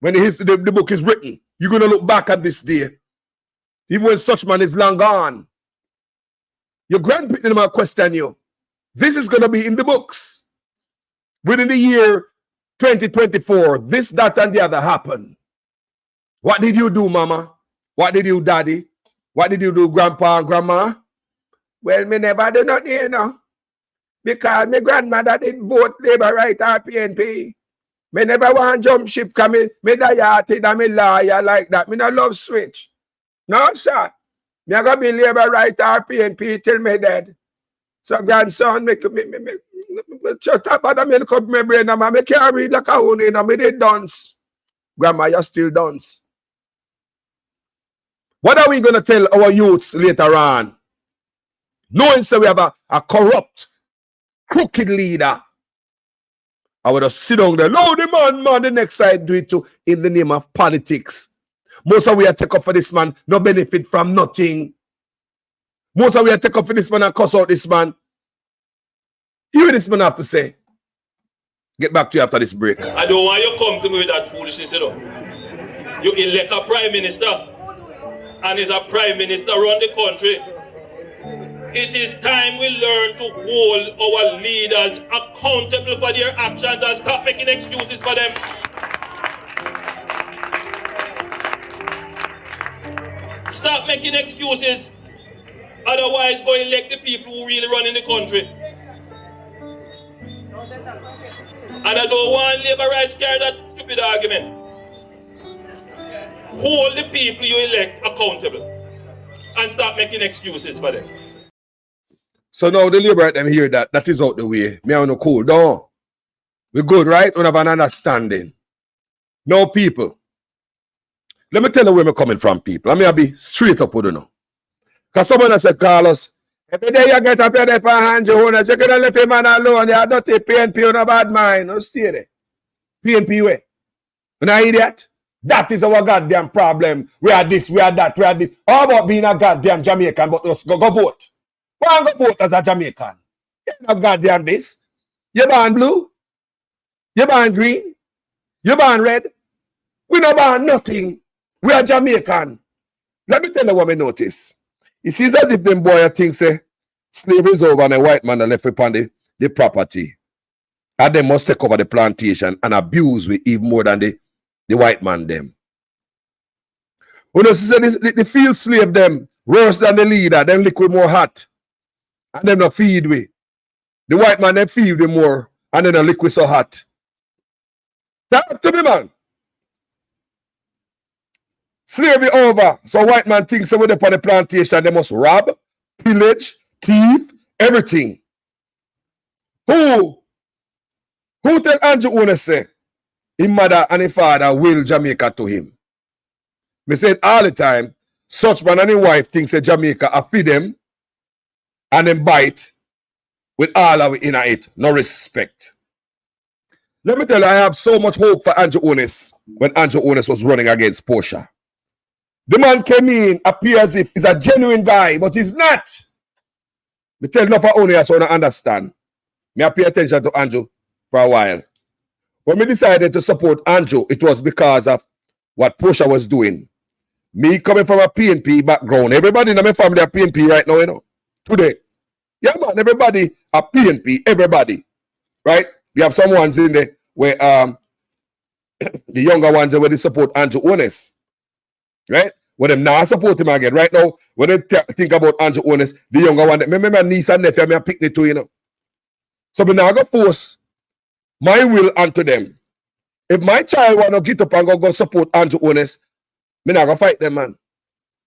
when the book is written, you're going to look back at this day. Even when such man is long gone. Your grandparents might question you. This is going to be in the books. Within the year 2024, this, that, and the other happened. What did you do, mama? What did you, daddy? What did you do, grandpa and grandma? Well, me never do nothing, you know. Because my grandmother did vote Labour right or PNP. Me never want jump ship because me die and me lawyer like that. Me not love switch. No, sir. Me a go be Labour right or PNP till me dead. So grandson, me shut up and me cup my brain and me can't read like a own, you know, me did dance. Grandma, you still dance. What are we going to tell our youths later on? Knowing so we have a corrupt, crooked leader. I would have sit down there. No, the man, the next side do it too in the name of politics. Most of we are take up for this man, no benefit from nothing. Most of we are take up for this man and cuss out this man. Hear what this man have to say. Get back to you after this break. I don't want you to come to me with that foolishness, you know. You elect a prime minister, and is a prime minister around the country. It is time we learn to hold our leaders accountable for their actions and stop making excuses for them. Stop making excuses. Otherwise, go elect the people who really run in the country. And I don't want Labour rights carry that stupid argument. Hold the people you elect accountable and stop making excuses for them. So now the Labour right them hear that. That is out the way. Me I want to cool down. We're good, right? We have an understanding. Now, people, let me tell you where I'm coming from, people. I mean, I'll be straight up with you now. Because someone has said, Carlos, every day you get up here for hand your owners, you can leave him man alone. You are not a PNP on a bad mind. Don't stay there. PNP way. You're not idiot? That is our goddamn problem. We are this, we are that, we are this. How about being a goddamn Jamaican, but just go vote? Why go vote as a Jamaican? You're not goddamn this. You're born blue. You're born green. You're born red. We not born nothing. We are Jamaican. Let me tell you what I notice. It seems as if them boy think say slavery is over and a white man left upon the property. And they must take over the plantation and abuse we even more than the white man them. When you see the field slave them worse than the leader, them liquid more hot. And them not feed we. The white man them feed we more and then the liquid so hot. Talk to me, man. Slavery over. So white man thinks so when they on the plantation, they must rob, pillage, thief, everything. Who tell Andrew One say his mother and his father will Jamaica to him? Me said all the time, such man and his wife thinks that Jamaica a feed them and then bite with all of it in it. No respect. Let me tell you, I have so much hope for Andrew Onis when Andrew Onis was running against Portia. The man came in, appears as if he's a genuine guy, but he's not. Me tell enough for only so I understand. Me I pay attention to Andrew for a while. When me decided to support Andrew, it was because of what Portia was doing. Me coming from a PNP background. Everybody in my family are PNP right now, you know. Today. Yeah, man, everybody are PNP. Everybody. Right? We have some ones in there where the younger ones where they support Andrew Onis. Right? When them now support him again. Right now, when they think about Andrew Onis, the younger one, remember my niece and nephew, I pick the two, you know. So we now go force my will onto them. If my child want to get up and go support Andrew Onis, me not go fight them, man.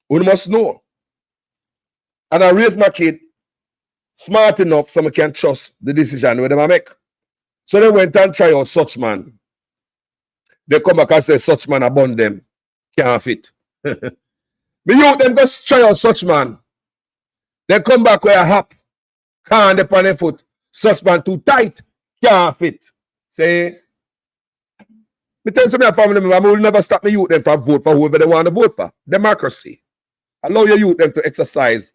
We must know. And I raise my kid smart enough so I can trust the decision where they make. So they went and try out such man. They come back and say such man abandon them. Can't fit. Me youth them go try out such man. They come back with a hop. Can't upon their foot. Such man too tight. Can't fit. Say, me tell some of my family members, I will never stop my youth them from vote for whoever they want to vote for. Democracy. Allow your youth them to exercise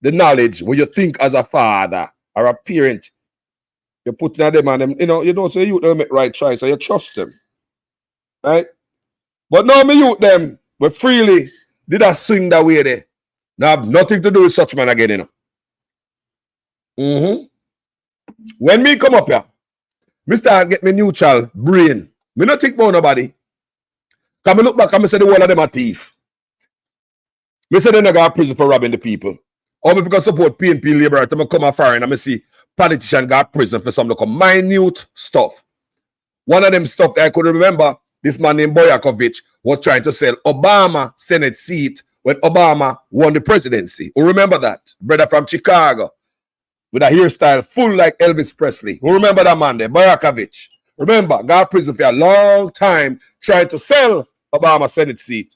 the knowledge when you think as a father or a parent. You put in them and them, you know, so you youth them make right choice, so you trust them. Right? But now me youth them, but freely did I swing that way there. Now have nothing to do with such man again, you know. When me come up here, me start get me neutral brain. Me not think about nobody. Come look back and me say the whole of them are thief. Me say they not got prison for robbing the people. Or me because support PNP labor to me come a foreign and me see politician got prison for some local minute stuff. One of them stuff that I could remember, this man named Boyakovich was trying to sell Obama Senate seat when Obama won the presidency. Who remember that? Brother from Chicago with a hairstyle full like Elvis Presley. Who remember that man there? Boyakovich. Remember, got prison for a long time trying to sell Obama Senate seat.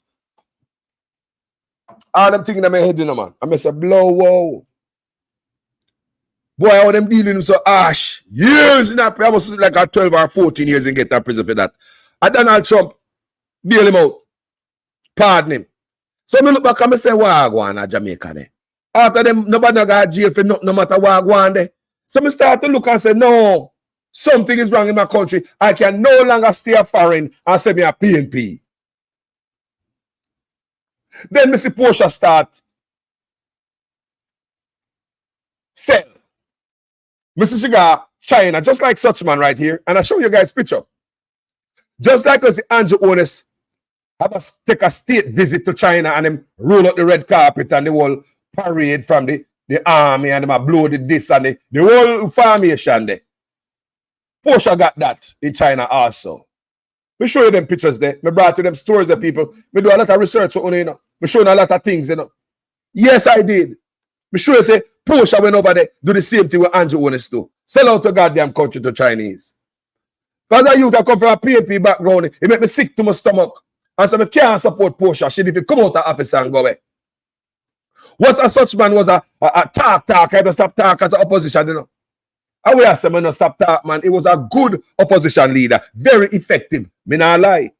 All them thinking in my head, you know, man. I say, blow, whoa. Boy, how them dealing with so harsh. Years in that, I was like a 12 or 14 years in get that prison for that. And Donald Trump bail him out. Pardon him. So I look back and I say, what I go on in Jamaica there? After them, nobody got jail for no matter what I go on there. So I start to look and say, no, something is wrong in my country. I can no longer stay a foreign and say me a PNP. Then Mr. Portia start sell. Mr. Sugar, China, just like such man right here. And I show you guys picture. Just like us, Andrew Onis have take a state visit to China and them roll out the red carpet and the whole parade from the army and them blow the this and the whole formation there. Portia got that in China also. Me show you them pictures there. Me brought to them stories of people. Me do a lot of research on you know. Me show you a lot of things, you know. Yes, I did. Me sure you say Portia went over there, do the same thing with Andrew Onis do. Sell out the goddamn country to Chinese. Because that youth that come from a PNP background, it make me sick to my stomach. And so I can't support Portia. She if you come out of office and go away. What's a such man was a talk. I don't stop talk as an opposition, you know. I will say, man, no stop talk, man. It was a good opposition leader. Very effective. Me not lie.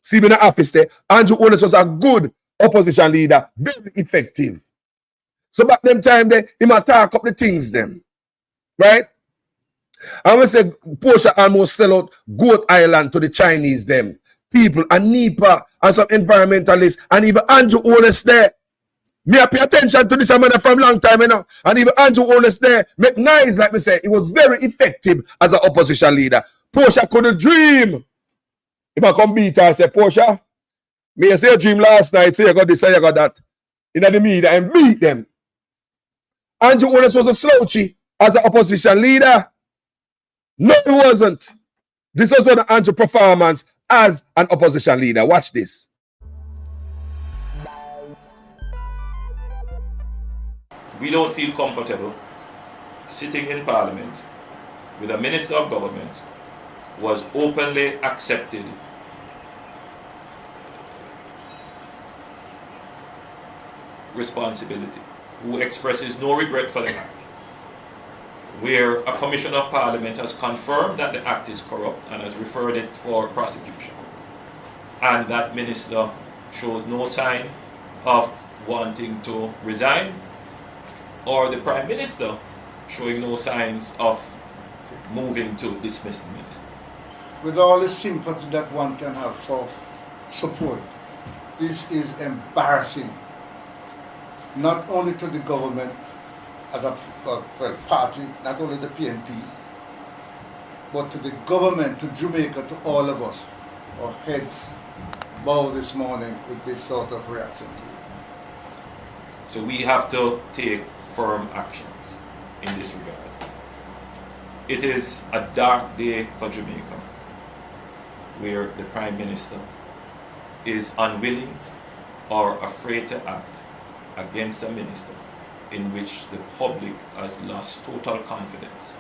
See me in the office there. Andrew Onis was a good opposition leader. Very effective. So back them time there, he might talk up the things them. Right? I will say Portia almost sell out Goat Island to the Chinese them. People and NEPA and some environmentalists and even Andrew Onis there. Me I pay attention to this man from long time, you know. And even Andrew Onis there, make nice, like me say, it was very effective as an opposition leader. Portia couldn't dream. If I come beat her, I say, Portia, me I say a dream last night, so you got this and you got that. In the media and beat them. Andrew Onis was a slouchy as an opposition leader. No, he wasn't. This was one of Andrew's performance as an opposition leader. Watch this. We don't feel comfortable sitting in Parliament with a Minister of Government who has openly accepted responsibility, who expresses no regret for the act, where a Commission of Parliament has confirmed that the act is corrupt and has referred it for prosecution, and that minister shows no sign of wanting to resign, or the Prime Minister showing no signs of moving to dismiss the minister. With all the sympathy that one can have for support, this is embarrassing, not only to the government as a party, not only the PNP, but to the government, to Jamaica, to all of us. Our heads bow this morning with this sort of reaction to it. So we have to take firm actions in this regard. It is a dark day for Jamaica, where the Prime Minister is unwilling or afraid to act against a minister in which the public has lost total confidence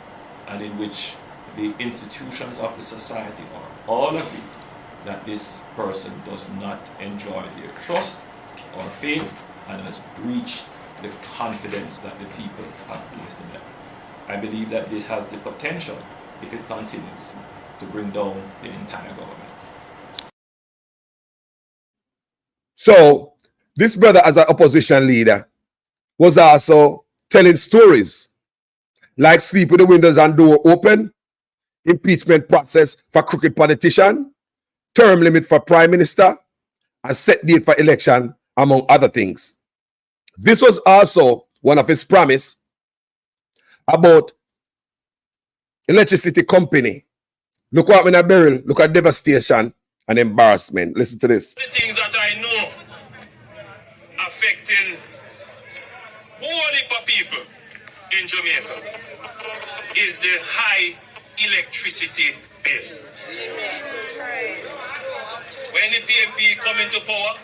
and in which the institutions of the society are all agree that this person does not enjoy their trust or faith and has breached the confidence that the people have placed in them. I believe that this has the potential, if it continues, to bring down the entire government. So, this brother as an opposition leader was also telling stories like sleep with the windows and door open, impeachment process for crooked politician, term limit for prime minister, and set date for election, among other things. This was also one of his promise about electricity company. Look what in a barrel, look at devastation and embarrassment. Listen to this. The things that I know affecting whole heap of people in Jamaica is the high electricity bill. When the PMP come into power,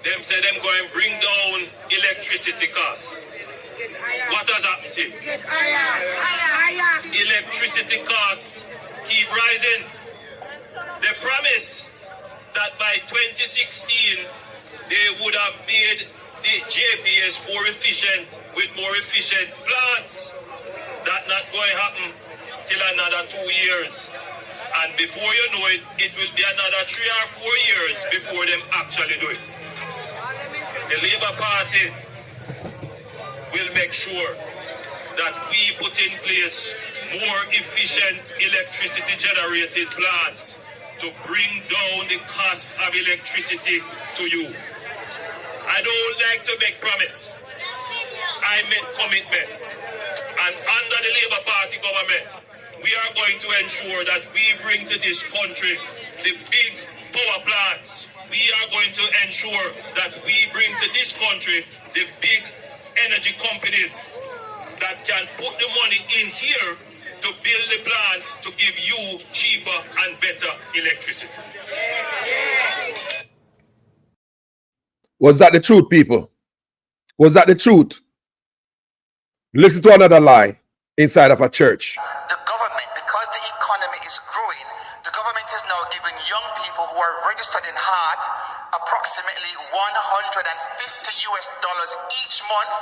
them say them going to bring down electricity costs. What has happened since? Electricity costs keep rising. They promised that by 2016 they would have made the JPS more efficient with more efficient plants. That's not going to happen till another 2 years. And before you know it, it will be another 3 or 4 years before them actually do it. The Labour Party will make sure that we put in place more efficient electricity generated plants to bring down the cost of electricity to you. I don't like to make promise. I make commitment. And under the Labour Party government, we are going to ensure that we bring to this country the big power plants. We are going to ensure that we bring to this country the big energy companies that can put the money in here to build the plants to give you cheaper and better electricity. Was that the truth, people? Was that the truth? Listen to another lie inside of a church. The government, because the economy is growing, the government is now giving young people who are registered in heart approximately $150 each month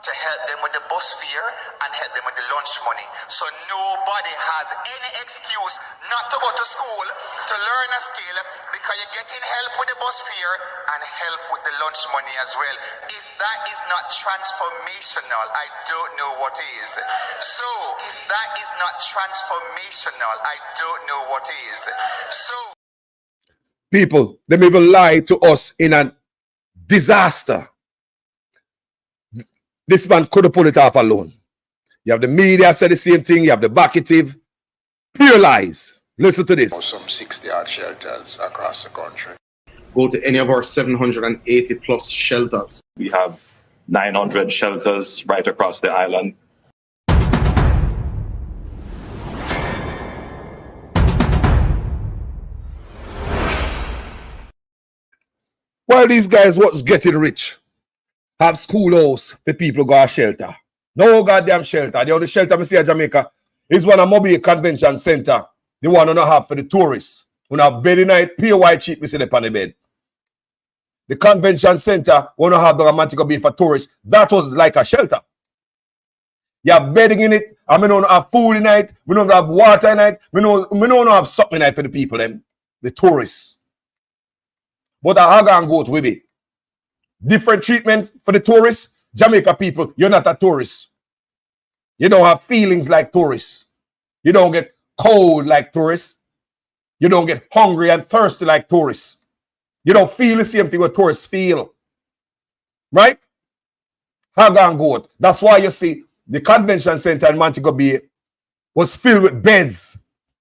to help them with the bus fare and help them with the lunch money. So nobody has any excuse not to go to school to learn a skill because you're getting help with the bus fare and help with the lunch money as well. If that is not transformational, I don't know what is. So if that is not transformational, I don't know what is. So people, they even lie to us in a disaster. This man could have pulled it off alone. You have the media say the same thing. You have the backative. Pure lies. Listen to this. Some 60 odd shelters across the country. Go to any of our 780 plus shelters. We have 900 shelters right across the island. While these guys was getting rich, have schoolhouse for people go to shelter. No goddamn shelter. The only shelter I see in Jamaica is one of Mobile Convention Center. The one not have for the tourists. When have bed night, pay white cheap, me see them on the bed. The convention center, when have the romantic be for tourists, that was like a shelter. You have bedding in it, and we don't have food in it, we don't have water in it, we don't have something in it for the people, them, the tourists. But a hog and goat with it. Different treatment for the tourists. Jamaica people, you're not a tourist. You don't have feelings like tourists. You don't get cold like tourists. You don't get hungry and thirsty like tourists. You don't feel the same thing what tourists feel. Right? Hog and goat. That's why you see the convention center in Montego Bay was filled with beds,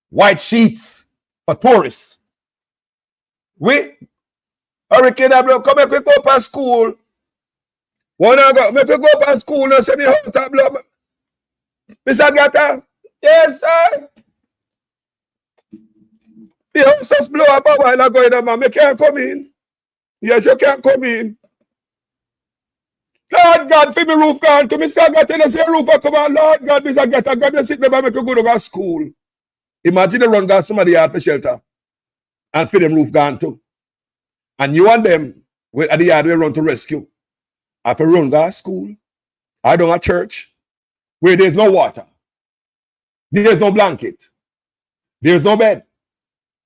white sheets for tourists. Hurricane, come make we go past school. Make we go past school and say me house blow. Mr. Gata, yes, sir. The house just blow up a while ago, man. Me can't come in. Yes, you can't come in. Lord God, for me roof gone to Mr. Gata, and say roof come on. Lord God, Mr. Gata, God, you sit me by me to go to school. Imagine the run got somebody out for shelter and for them roof gone too. And you and them, at the yard, we run to rescue. If you run to school, I don't a church, where there's no water, there's no blanket, there's no bed,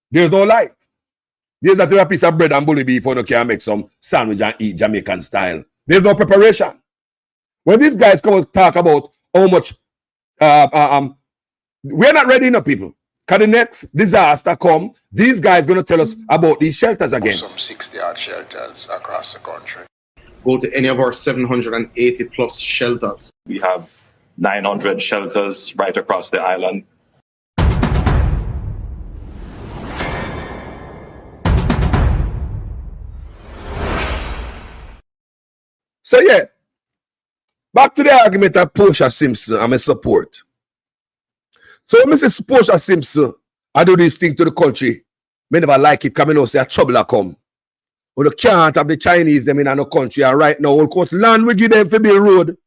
there's no light. There's a piece of bread and bully beef for you can make some sandwich and eat Jamaican style. There's no preparation. When these guys come and talk about how much, we're not ready enough, people. Because the next disaster come, these guys going to tell us about these shelters again. Some 60-odd shelters across the country. Go to any of our 780 plus shelters. We have 900 shelters right across the island. So yeah, back to the argument of Portia Simpson and my support. So when I say Portia Simpson, I do this thing to the country. I never like it because I know say a trouble will come. But you can't have the Chinese them in our country, and right now, of course, land we give them for build road.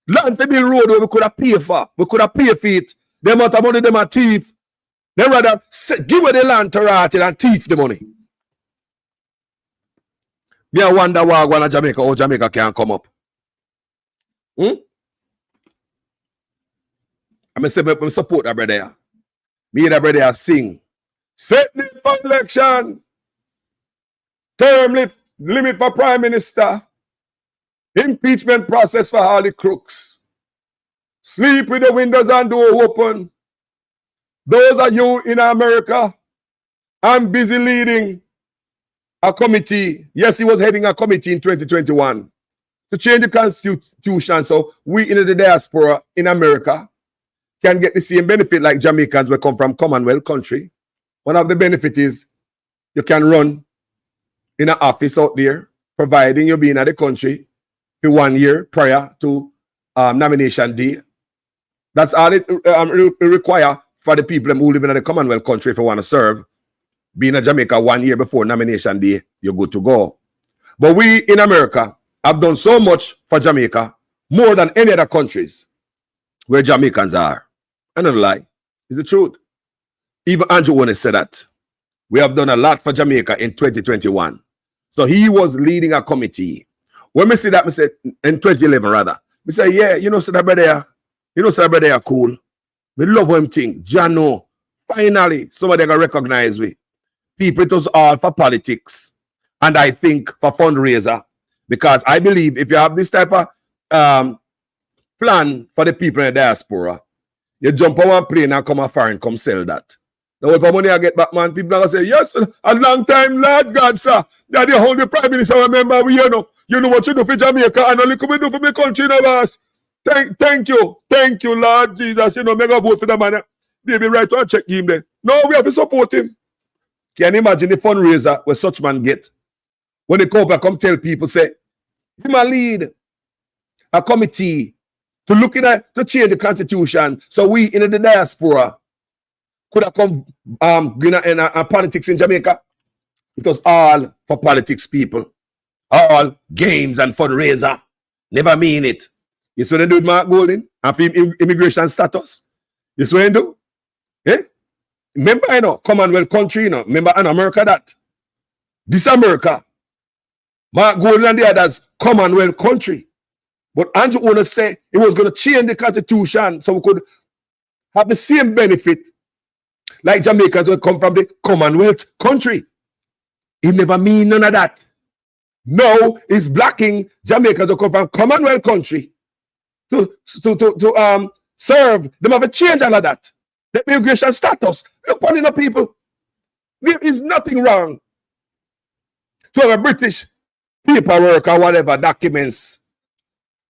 Land for build road where we could have paid for. We could have paid for it. The amount of money them are thief. They rather give away the land to rot and thief the money. Me I wonder why one Jamaica, how Jamaica can come up. I'm say support that brother. Me that brother sing. Set limit for election. Term limit for Prime Minister. Impeachment process for all the crooks. Sleep with the windows and door open. Those are you in America. I'm busy leading a committee. Yes, he was heading a committee in 2021 to change the constitution so we in the diaspora in America can get the same benefit like Jamaicans will come from Commonwealth country. One of the benefits is you can run in an office out there, providing you're being at the country for 1 year prior to nomination day. That's all it require for the people who live in the Commonwealth country if you want to serve. Being in Jamaica 1 year before nomination day, you're good to go. But we in America have done so much for Jamaica, more than any other countries where Jamaicans are. I don't lie. It's the truth. Even Andrew Owen said that. We have done a lot for Jamaica in 2021. So he was leading a committee. When we see that, we said, in 2011 rather, we say, yeah, you know, so that brother, cool. We love him thing. Jano, finally, somebody gonna recognize we. People, it was all for politics. And I think for fundraiser. Because I believe if you have this type of plan for the people in the diaspora, you jump on one plane and come a foreign, come sell that. The whole money I get back, man, people are going to say, yes, a long time, Lord God, sir. That you hold the Prime Minister, remember, you know what you do for Jamaica and only come do for my country, no boss. Thank you, Lord Jesus. You know, make a vote for the man. Baby, right to check him then. No, we have to support him. Can you imagine the fundraiser where such man get? When they come back, come tell people, say, him a lead a committee to look at to change the constitution so we in the diaspora could have come in politics in Jamaica. It was all for politics, people. All games and fundraiser. Never mean it. You see what they do with Mark Golding and for immigration status? You see what they do? Eh? Remember, you know, Commonwealth country, you know, remember in America that. This America. Mark Golding and the others, Commonwealth country. But Andrew Owen said he was going to change the constitution so we could have the same benefit like Jamaicans will come from the Commonwealth country. He never mean none of that. No, he's blocking Jamaicans who come from Commonwealth country to serve. They have to change all of that. The immigration status. Look on the people. There is nothing wrong to have a British paperwork or whatever documents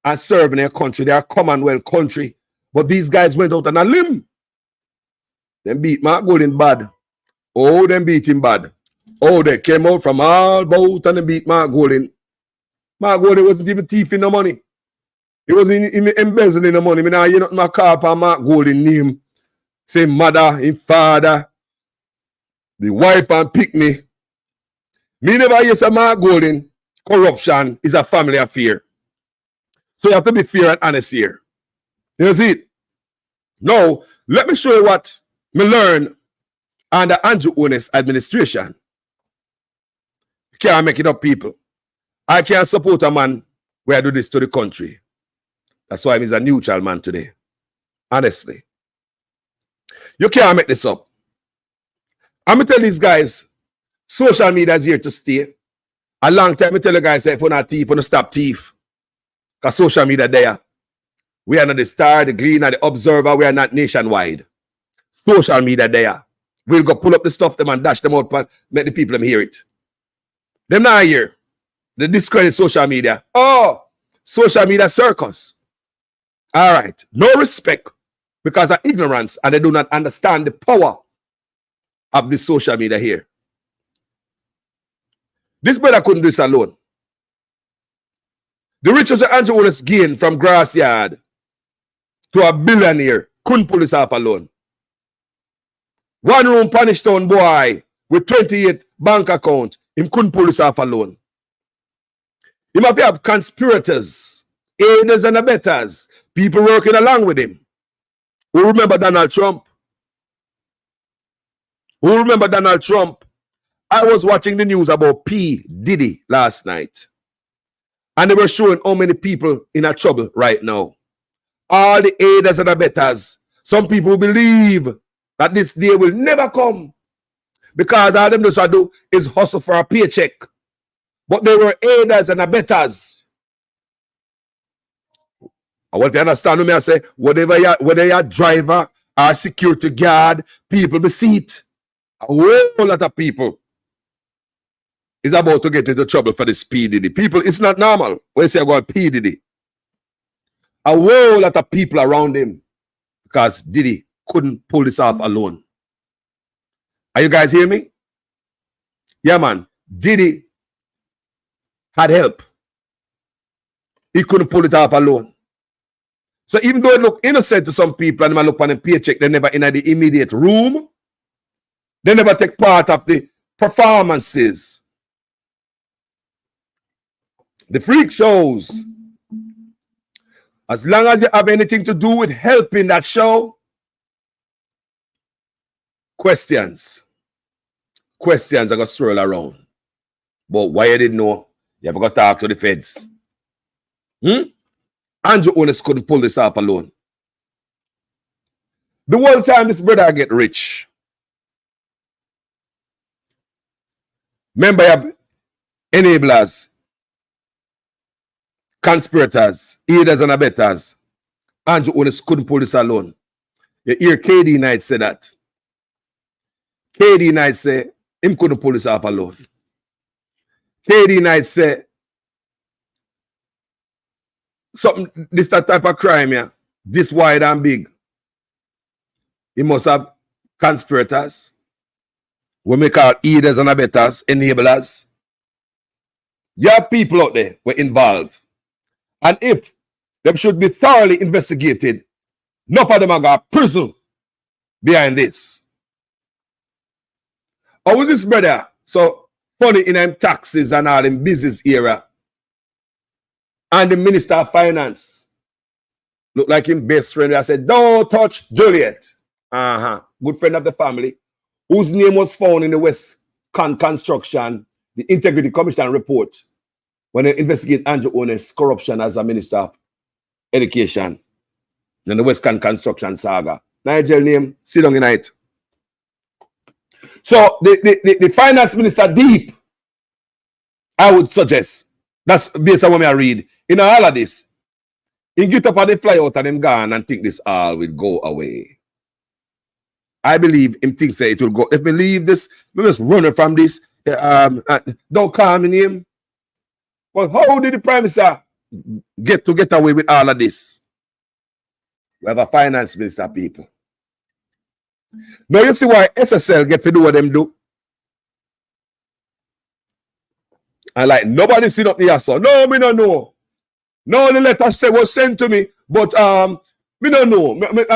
and serve in their country. They are Commonwealth country. But these guys went out on a limb. Them beat Mark Golding bad. Oh, them beat him bad. Oh, they came out from all about and they beat Mark Golding. Mark Golding wasn't even thieving the money. He wasn't even embezzling the money. I mean, you know, my car for Mark Golding name. Say mother, his father, the wife and picnic. Me never hear some Mark Golding. Corruption is a family affair. So you have to be fair and honest here. You see it? Now, let me show you what me learn under Andrew Owen's administration. You can't make it up, people. I can't support a man where I do this to the country. That's why he's a neutral man today. Honestly. You can't make this up. I'm going to tell these guys, social media is here to stay. A long time I tell you guys, if you're not thief, you're not stop thief. Because social media there. We are not the Star, the Gleaner, the Observer. We are not nationwide. social media there. We'll go pull up the stuff them and dash them out and make the people them hear it. Them not here. They discredit social media. Oh, social media circus. All right. No respect because of ignorance and they do not understand the power of the social media here. This brother couldn't do this alone. The riches of Andrew Wallace gained from Grassyard to a billionaire couldn't pull this off alone. One room Punish Town boy with 28 bank account, him couldn't pull this off alone. He might have conspirators, aiders and abettors, people working along with him. Who remember Donald Trump? Who remember Donald Trump? I was watching the news about P. Diddy last night. And they were showing how many people in a trouble right now. All the aiders and abettors. Some people believe that this day will never come because all them just do is hustle for a paycheck. But they were aiders and abettors. I want to understand me. I say, whether you're a driver or a security guard, people be see it. A whole lot of people is about to get into trouble for this P. Diddy. People, it's not normal when you say I'm going P. Diddy. A whole lot of people around him because Diddy couldn't pull this off alone. Are you guys hearing me? Yeah, man. Diddy had help. He couldn't pull it off alone. So even though it look innocent to some people and they might look on a paycheck, they never in the immediate room. They never take part of the performances. The freak shows. As long as you have anything to do with helping that show, questions are going to swirl around. But why you didn't know? You have got to talk to the feds. Andrew Onis couldn't pull this off alone. The whole time this brother get rich. Remember, you have enablers, conspirators, aiders and abettors. Andrew Onis couldn't pull this alone. You hear KD Knight say that. KD Knight say him couldn't pull this off alone. KD Knight say something, this type of crime here, this wide and big. He must have conspirators. We may call aiders and abettors, enablers. You have people out there who are involved. And if them should be thoroughly investigated, enough of them are going to prison behind this. How was this brother so funny in them taxes and all in business era? And the Minister of Finance look like him best friend. I said, don't touch Juliet. Good friend of the family, whose name was found in the West Construction, the Integrity Commission report, when they investigate Andrew Onis' corruption as a Minister of Education in the West Construction saga. Nigel name, sit down in it. So the Finance Minister deep, I would suggest, that's based on what I read, in all of this, he get up and they fly out and them gone and think this all will go away. I believe him thinks it will go. If we leave this, we just run from this. Don't call me name. Well, how did the Prime Minister get away with all of this? We have a Finance Minister, people. Now you see why SSL get to do what them do. And like nobody sit up here, so no, me no know. No, the letter was sent to me, but me don't know.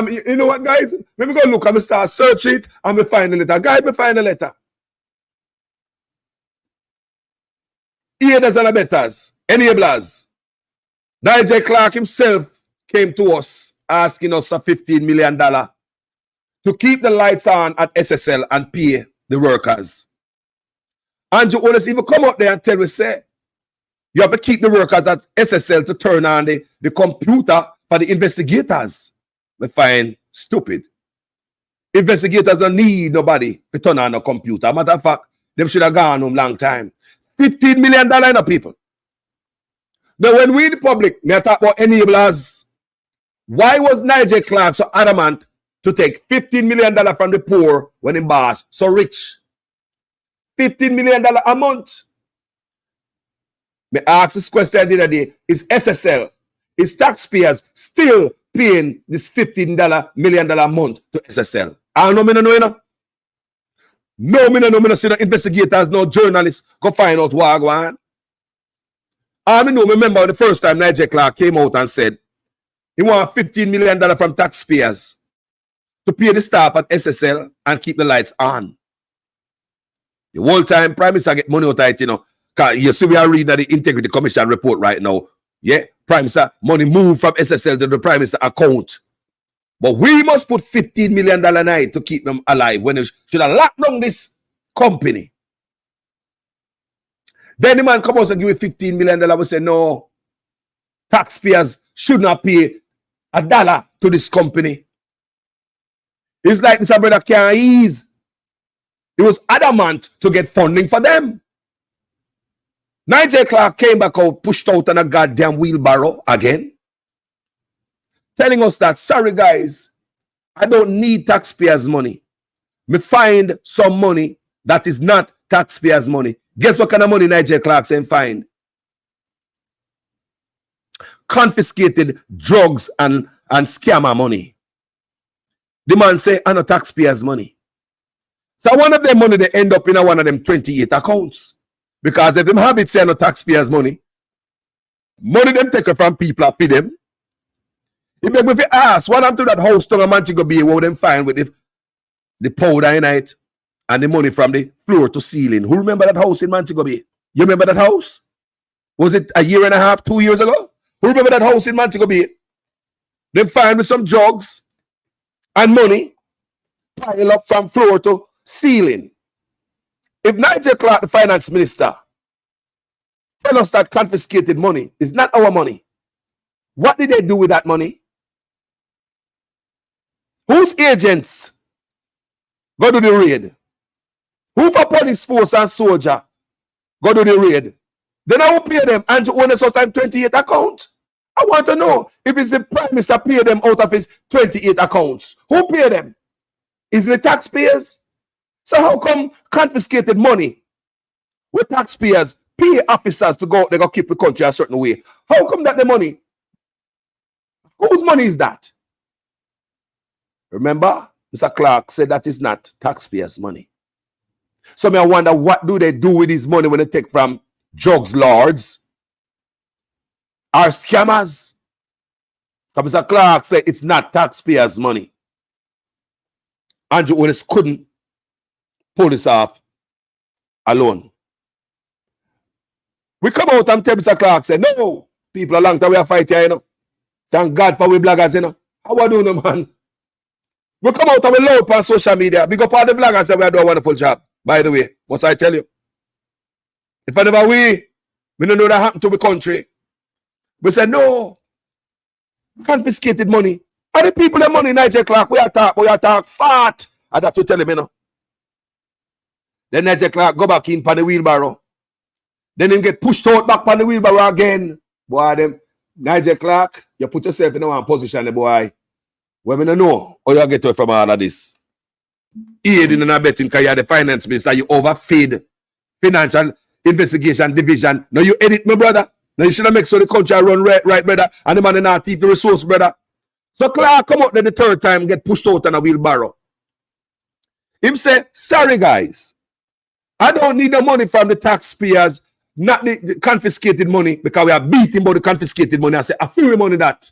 You know what, guys? Let me go look and me start search it and me find the letter. Guys, me find the letter. Aiders and abettors, enablers. Nigel Clark himself came to us asking us for $15 million to keep the lights on at SSL and pay the workers. Andrew Onis even come out there and tell us, say, you have to keep the workers at SSL to turn on the computer for the investigators. We find stupid. Investigators don't need nobody to turn on a computer. Matter of fact, them should have gone home long time. $15 million in the people. Now, when we the public, may I talk about enablers, why was Nigel Clark so adamant to take $15 million from the poor when him boss so rich. $15 million a month. Me ask this question the other day. Is SSL, is taxpayers still paying this $15 million a month to SSL? I don't know, me no know. No, me no see no investigators, no journalists go find out what going on. I know, remember the first time Nigel Clark came out and said he want $15 million from taxpayers to pay the staff at SSL and keep the lights on. The whole time, Prime Minister get money out of it, you know. You see, we are reading the Integrity Commission report right now. Yeah, Prime Minister, money moved from SSL to the Prime Minister account. But we must put $15 million a night to keep them alive when they should have locked down this company. Then the man comes and give me $15 million. We say, no, taxpayers should not pay $1 to this company. It's like this brother can't ease. He was adamant to get funding for them. Nigel Clark came back out, pushed out on a goddamn wheelbarrow again, telling us that, sorry guys, I don't need taxpayers' money. Me find some money that is not taxpayers' money. Guess what kind of money Nigel Clark saying find? Confiscated drugs and scammer money. The man say, I know taxpayers' money. So one of them money, they end up in one of them 28 accounts. Because if them have it say no taxpayers' money them take it from people and feed them. If they ask, what happened to that house to a Montego Bay, what would them find with the powder in it and the money from the floor to ceiling? Who remember that house in Montego Bay? You remember that house? Was it a year and a half, 2 years ago? Who remember that house in Montego Bay? They find with some drugs and money pile up from floor to ceiling. If Nigel Clark, the finance minister, tell us that confiscated money is not our money, what did they do with that money? Whose agents go to the raid? Who for police force and soldier go to the raid? Then I will pay them. Andrew owns us time 28 account. I want to know if it's the Prime Minister pay them out of his 28 accounts. Who pay them? Is it the taxpayers? So how come confiscated money with taxpayers pay officers to go, they go keep the country a certain way? How come that the money? Whose money is that? Remember, Mr. Clark said that is not taxpayers' money. So I wonder, what do they do with this money when they take from drugs lords or scammers? Because Mr. Clark said it's not taxpayers' money. Andrew Owens couldn't pull this off alone. We come out and tell Mr. Clark, say, no, people a long time we are fighting here, you know. Thank God for we bloggers, you know. How we doing, man? We come out and we load on social media. Big up all the vloggers say we are doing a wonderful job. By the way, must I tell you? If I never we don't know that happened to the country. We said, no, confiscated money. And the people the money, Nigel Clark, we attack fat. I have to tell him, you know. Then Nigel Clark go back in on the wheelbarrow. Then him get pushed out back on the wheelbarrow again. Boy, them Nigel Clark, you put yourself in one position, boy. Well, I don't know how you get away from all of this. Aiding and abetting because you're the finance minister, you overfeed financial investigation division. Now you edit, my brother. Now you should have make sure the country run right, brother. And the man in our teeth, the resource, brother. So Clark come out there the third time, get pushed out on a wheelbarrow. Him say, sorry guys, I don't need the money from the taxpayers, not the confiscated money, because we are beating about the confiscated money. I say, I feel money that.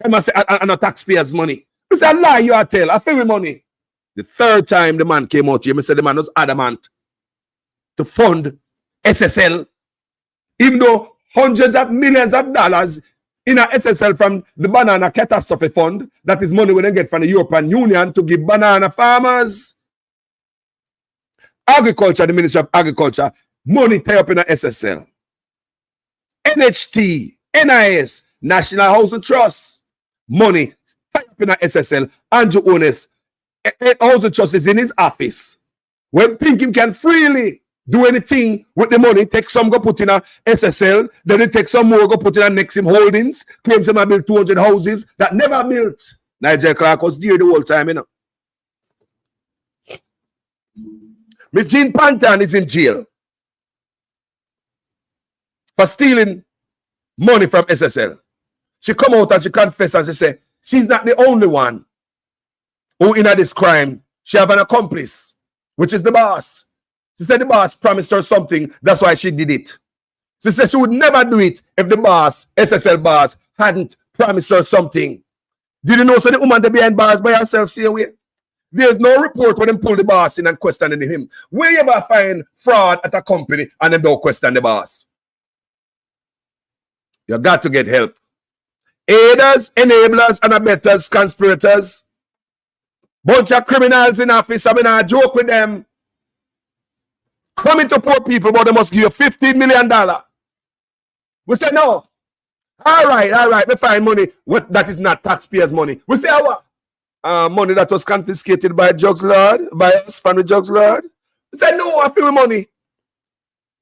I say, I know taxpayers' money. I say, I lie, you are tell. I feel money. The third time the man came out here, I said the man was adamant to fund SSL, even though hundreds of millions of dollars in a SSL from the banana catastrophe fund, that is money we don't get from the European Union to give banana farmers. Agriculture, the Ministry of Agriculture, money tie up in a SSL. NHT, NIS, National Housing Trust, money tie up in a SSL. Andrew Owens, Housing Trust is in his office. When thinking can freely do anything with the money, take some, go put in a SSL, then they take some more, go put in a Nexim Holdings, claims them build 200 houses that never built. Nigel Clark was there the whole time, you know. Miss Jean Pantan is in jail for stealing money from SSL. She come out and she confess and she say she's not the only one who in this crime. She have an accomplice, which is the boss. She said the boss promised her something, that's why she did it. She said she would never do it if the boss, SSL boss, hadn't promised her something. Did you know so the woman they behind bars by herself see away? There's no report when they pull the boss in and questioning him. Where you ever find fraud at a company and they don't question the boss? You got to get help. Aiders, enablers, and abettors, conspirators. Bunch of criminals in office. I mean, I joke with them. Coming to poor people, but they must give you $15 million. We say no. All right. We find money. That is not taxpayers' money. We say our money that was confiscated by Jugs Lord, by us from the Jugs Lord. We say no, I feel money.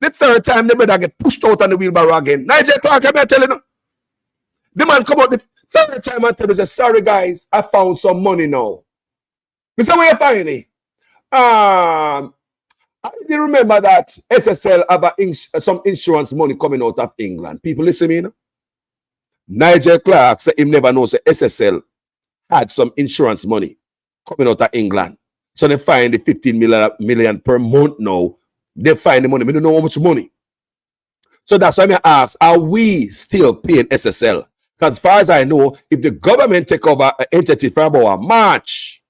The third time, they better get pushed out on the wheelbarrow again. Nigel Clark, I'm telling you. The man come out the third time and tell me, say, sorry guys, I found some money now. We say, where you find it? I didn't remember that SSL have some insurance money coming out of England. People listen to me, you know? Nigel Clark said he never knows that SSL had some insurance money coming out of England. So they find the 15 million per month now. They find the money. We don't know how much money. So that's why I ask, are we still paying SSL? Because as far as I know, if the government take over an entity for about March,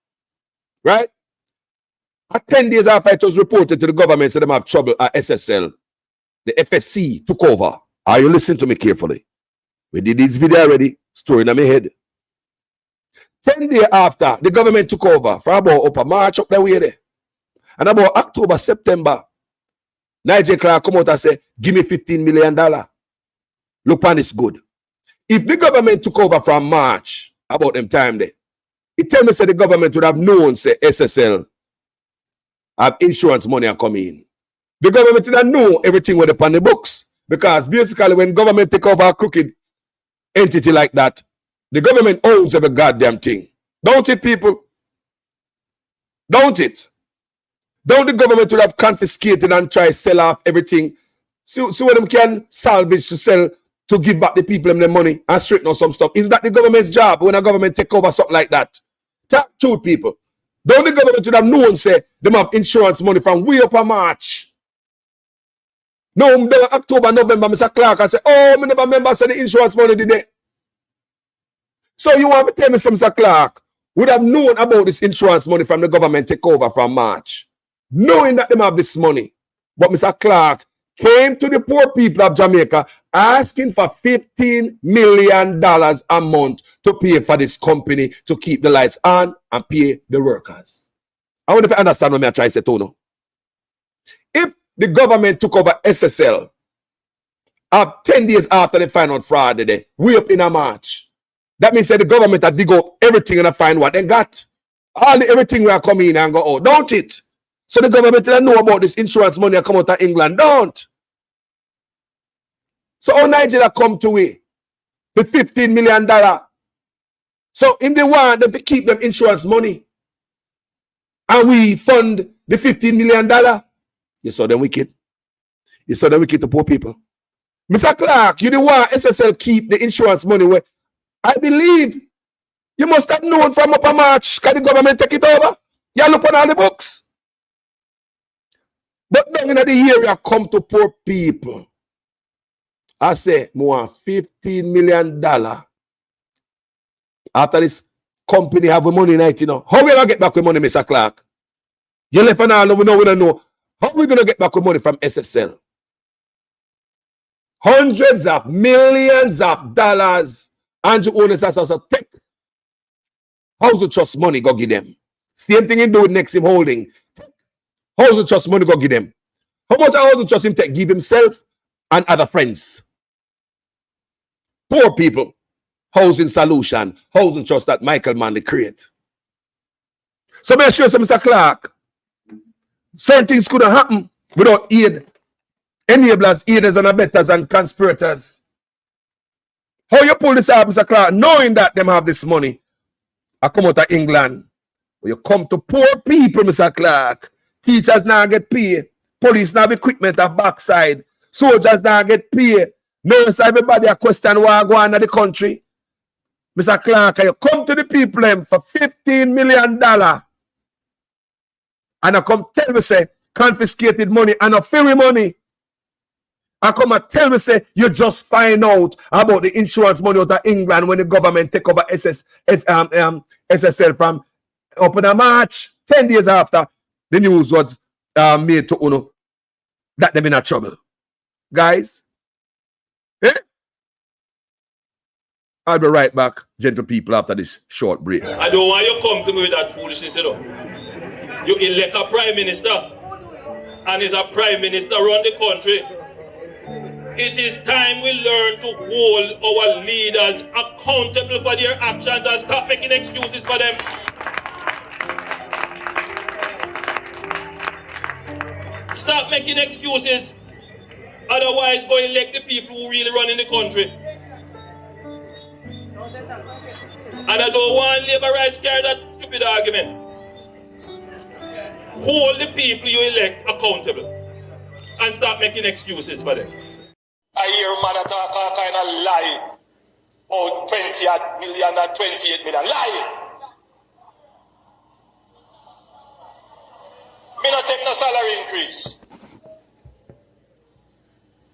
right? 10 days after it was reported to the government, so they have trouble at SSL, the FSC took over. Are you listening to me carefully? We did this video already, story in my head. 10 days after, the government took over for about upper March up that way there. And about October, September, Nigel Clark come out and say, give me $15 million. Look on this good. If the government took over from March, about them time there, it tell me say the government would have known, say SSL have insurance money are coming in. The government did not know everything was upon the books. Because basically when government take over a crooked entity like that, the government owns every goddamn thing. Don't it, people? Don't it? Don't the government would have confiscated and try to sell off everything? See what them can salvage to sell to give back the people them their money and straighten out some stuff. Is that the government's job when a government take over something like that? Talk to people. Don't the government would have known, say, them have insurance money from way up in March. No, October, November, Mr. Clark, I say, oh, I never remember say the insurance money did it. So you want to tell me, Mr. Clark, would have known about this insurance money from the government take over from March, knowing that them have this money. But Mr. Clark came to the poor people of Jamaica asking for $15 million a month to pay for this company to keep the lights on and pay the workers. I wonder if you understand what I try to say, Tono. If the government took over SSL, 10 days after they find out fraud today, we up in a March. That means that the government had dig up everything and find what they got. Everything will come in and go out, don't it? So the government didn't know about this insurance money that come out of England, don't. So how Nigeria come to we the $15 million. So in the one they keep them insurance money. And we fund the $15 million. You saw them wicked. You saw them wicked to poor people. Mr. Clark, you the one SSL keep the insurance money where I believe you must have known from upper March. Can the government take it over? You look on all the books. But down in the area come to poor people. I say, more $15 million. After this company have money night, you know. How we gonna get back with money, Mr. Clark? You left and all, we don't know. How we gonna get back with money from SSL? Hundreds of millions of dollars. Andrew owners has also take housing trust money, go give them. Same thing he do with Next him holding. Housing trust money, go give them. How much housing trust him take? Give himself and other friends. Poor people. Housing solution. Housing trust that Michael Manley create. So make sure, Mr. Clark, certain things couldn't happen without aid. Enablers, aiders, and abettors and conspirators. How you pull this out, Mr. Clark, knowing that them have this money? I come out of England. You come to poor people, Mr. Clark. Teachers now get paid. Police now have equipment at backside. Soldiers now get paid. Nurse, everybody a question why go on in the country. Mr. Clark, you come to the people for $15 million. And I come tell me, say, confiscated money and a free money. I come and tell me, say, you just find out about the insurance money out of England when the government take over SSL from up in March, 10 days after the news was made to UNO that they're in trouble. Guys, I'll be right back, gentle people, after this short break. I don't want you to come to me with that foolishness, you know. You elect a prime minister, and is a prime minister run the country. It is time we learn to hold our leaders accountable for their actions and stop making excuses for them. Stop making excuses. Otherwise, go elect the people who really run in the country. And I don't want labor rights carry that stupid argument. Hold the people you elect accountable and stop making excuses for them. I hear man talk a kind of lie. Oh, 20 million and 28 million. Lie! Me not take no salary increase.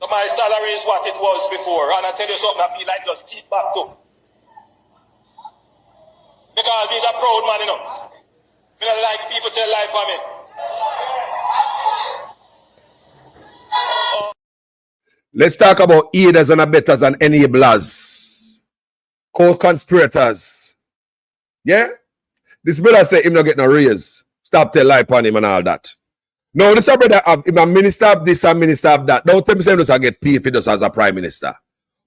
So my salary is what it was before. And I tell you something, I feel like just keep back to. Because he's a proud man, you know. Me don't like people tell lie for me. Let's talk about aiders and abettors and enablers. Co-conspirators. Yeah? This brother say him not get no raise. Stop tell lie upon him and all that. No, this brother have him a minister of this and minister of that. Don't tell me say him just get paid if he does as a prime minister.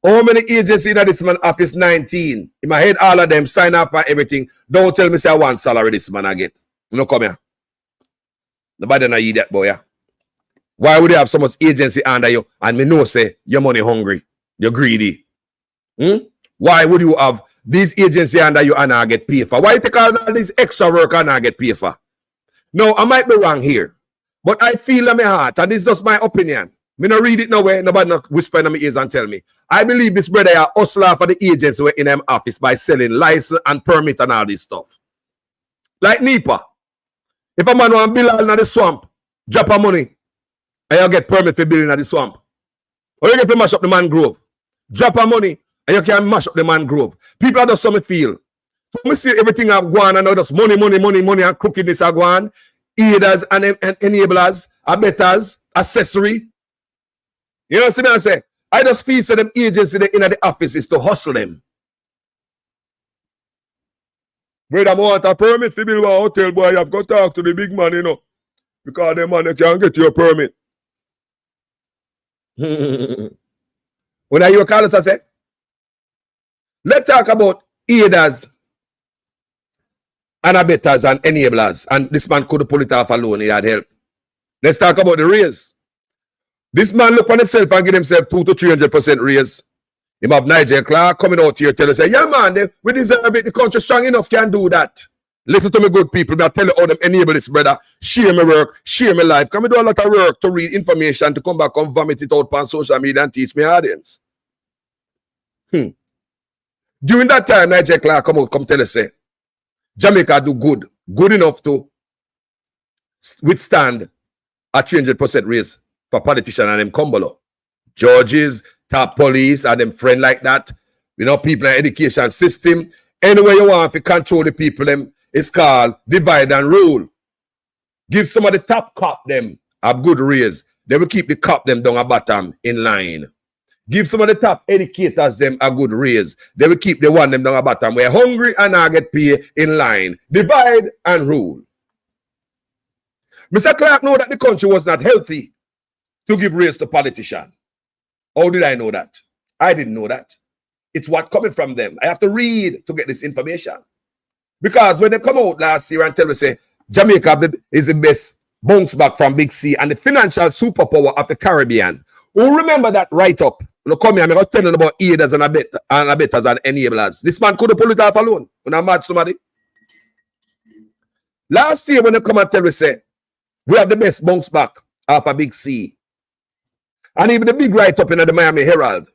How many agencies in this man office? 19. In my head, all of them sign up for everything. Don't tell me say I want salary this man I get. You know, come here. Nobody not eat that boy, yeah? Why would you have so much agency under you and me know say you're money hungry, you're greedy? Why would you have these agency under you and I get paid for? Why you take all this extra work and I get paid for? No, I might be wrong here, but I feel in my heart, and this is just my opinion. Me not read it nowhere, nobody not whisper in my ears and tell me. I believe this brother a hustler for the agency in them office by selling license and permit and all this stuff. Like NEPA. If a man want to build in the swamp, drop a money, and you get permit for building at the swamp. Or you get to mash up the mangrove. Drop a money and you can mash up the mangrove. People are just some feel. So we see everything are going and now just money and crookedness are going. Aiders and enablers, abettors, accessory. You know what I'm saying? I just feel so them agency in the office is to hustle them. Brother, I want a permit for build a hotel, boy. You have got to talk to the big man, you know. Because the man can't get your permit. When I hear Carlos, I say, let's talk about aiders and abettors and enablers. And this man couldn't pull it off alone. He had help. Let's talk about the raise. This man look on himself and give himself 200 to 300% raise. Him have Nigel Clark coming out here tell us, say, yeah, man, we deserve it. The country strong enough can do that. Listen to me, good people. I tell you how them enable this, brother. Share my work, share my life. Can we do a lot of work to read information, to come back and vomit it out on social media and teach my audience? During that time, Nigel Clark come tell us, say, Jamaica do good enough to withstand a 300% raise for politicians and them Cumbolo. Judges, top police, and them friend like that. You know, people in the education system. Anywhere you want to control the people, them, it's called divide and rule. Give some of the top cop them a good raise. They will keep the cop them down at bottom in line. Give some of the top educators them a good raise. They will keep the one them down at bottom. We're hungry and I get paid in line. Divide and rule. Mr. Clark know that the country was not healthy to give raise to politicians. How did I know that? I didn't know that. It's what coming from them. I have to read to get this information. Because when they come out last year and tell me, say, Jamaica is the best bounce back from Big C and the financial superpower of the Caribbean. Who remember that write-up? Look, come here, I'm going to tell you about aiders and abettors and enablers. This man couldn't pull it off alone. When I mad somebody. Last year when they come and tell me, say, we have the best bounce back off a big C. And even the big write-up in the Miami Herald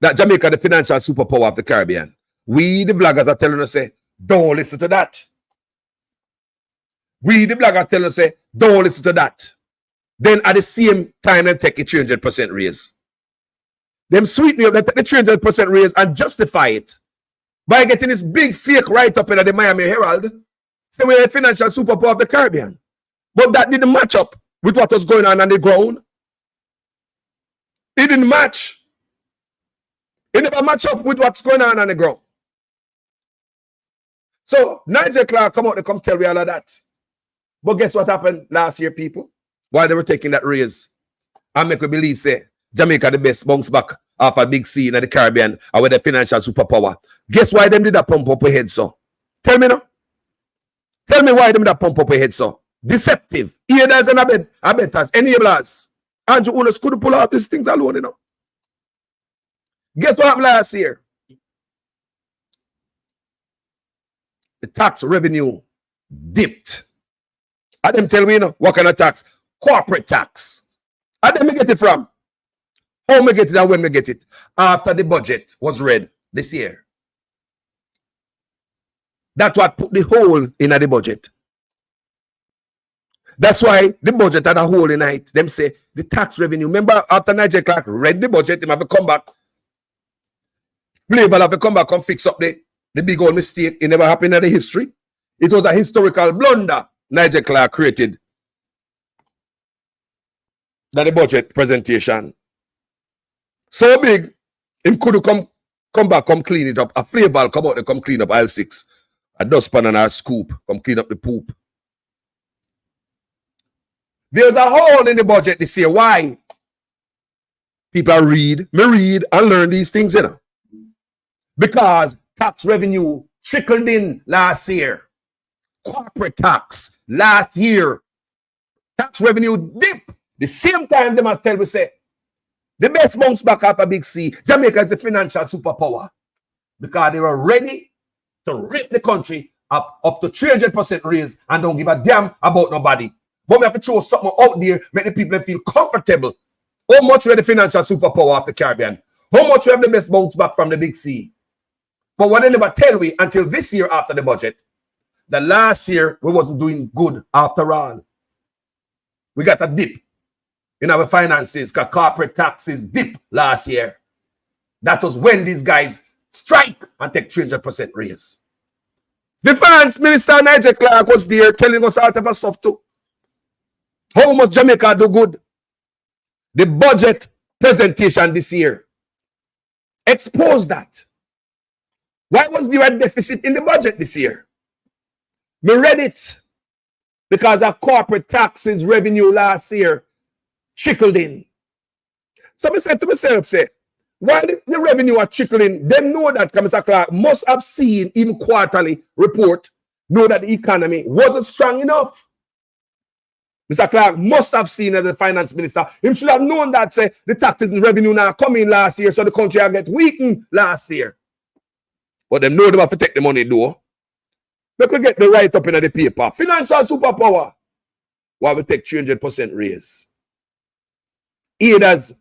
that Jamaica the financial superpower of the Caribbean. We, the bloggers, are telling us, say, don't listen to that. We, the bloggers, telling us, say, don't listen to that. Then at the same time, they take a 300% raise. Them sweeten me up, they take the 300% raise and justify it by getting this big fake write-up in the Miami Herald. Say we're a financial superpower of the Caribbean. But that didn't match up with what was going on the ground. It didn't match. It never matched up with what's going on the ground. So Nigel Clark come out to come tell me all of that. But guess what happened last year, people? While they were taking that raise, and make we believe, say, Jamaica the best bounce back off a big C in the Caribbean and with the financial superpower. Guess why them did that pump up ahead, so? Tell me now. Tell me why them did that pump up ahead, so? Deceptive. Aiders and abettors, enablers. Andrew Unos couldn't pull out these things alone, you know. Guess what happened last year? The tax revenue dipped. And them tell me, you know, what kind of tax? Corporate tax. And then me get it from? How me get it and when me get it? After the budget was read this year. That's what put the hole in the budget. That's why the budget had a hole in it. Them say the tax revenue. Remember after Nigel Clark read the budget, him have to come back. Flavor have to come back and fix up the big old mistake. It never happened in the history. It was a historical blunder Nigel Clark created. That the budget presentation. So big, him could come back, come clean it up. A Flavor come out and come clean up aisle 6. A dustpan and a scoop, come clean up the poop. There's a hole in the budget this year. Why? People read and learn these things, you know. Because tax revenue trickled in last year. Corporate tax last year. Tax revenue dip. The same time they must tell me, say, the best bounce back after Big C, Jamaica is a financial superpower. Because they were ready to rip the country up to 300% raise and don't give a damn about nobody. But we have to throw something out there, make the people feel comfortable. How much we have the financial superpower of the Caribbean? How much we have the best bounce back from the Big C? But what they never tell we until this year after the budget, that last year we wasn't doing good after all. We got a dip in our finances because corporate taxes dip last year. That was when these guys strike and take 300% raise. The Finance Minister Nigel Clark was there telling us all type of stuff too. How much Jamaica do good? The budget presentation this year exposed that. Why was there a deficit in the budget this year? We read it because our corporate taxes revenue last year trickled in. So I said to myself, say, why the revenue are trickling? They know that Mr. Clark must have seen in quarterly report, know that the economy wasn't strong enough. Mr. Clark must have seen as the finance minister. He should have known that say the taxes and revenue now coming last year, so the country will get weakened last year. But them know they have to take the money though. They could get the write up in the paper. Financial superpower. Why we take 300% raise? Aiders,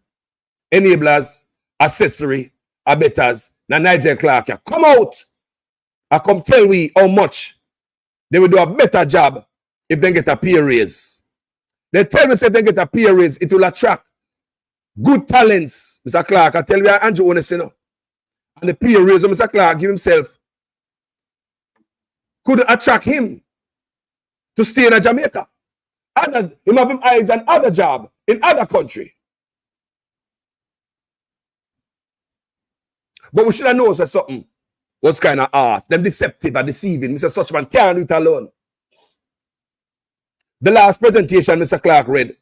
enablers, accessory, abettors, now Nigel Clark, come out and come tell we how much they will do a better job if they get a pay raise. They tell me if they get a pay raise, it will attract good talents. Mr. Clark, I tell you, Andrew Unos, you know. And the pay raise of Mr. Clark give himself could attract him to stay in Jamaica. Him have him eyes on other job in other country. But we should have known something was kind of off. Them deceptive and deceiving. Mr. Suchman can't do it alone. The last presentation Mr. Clark read,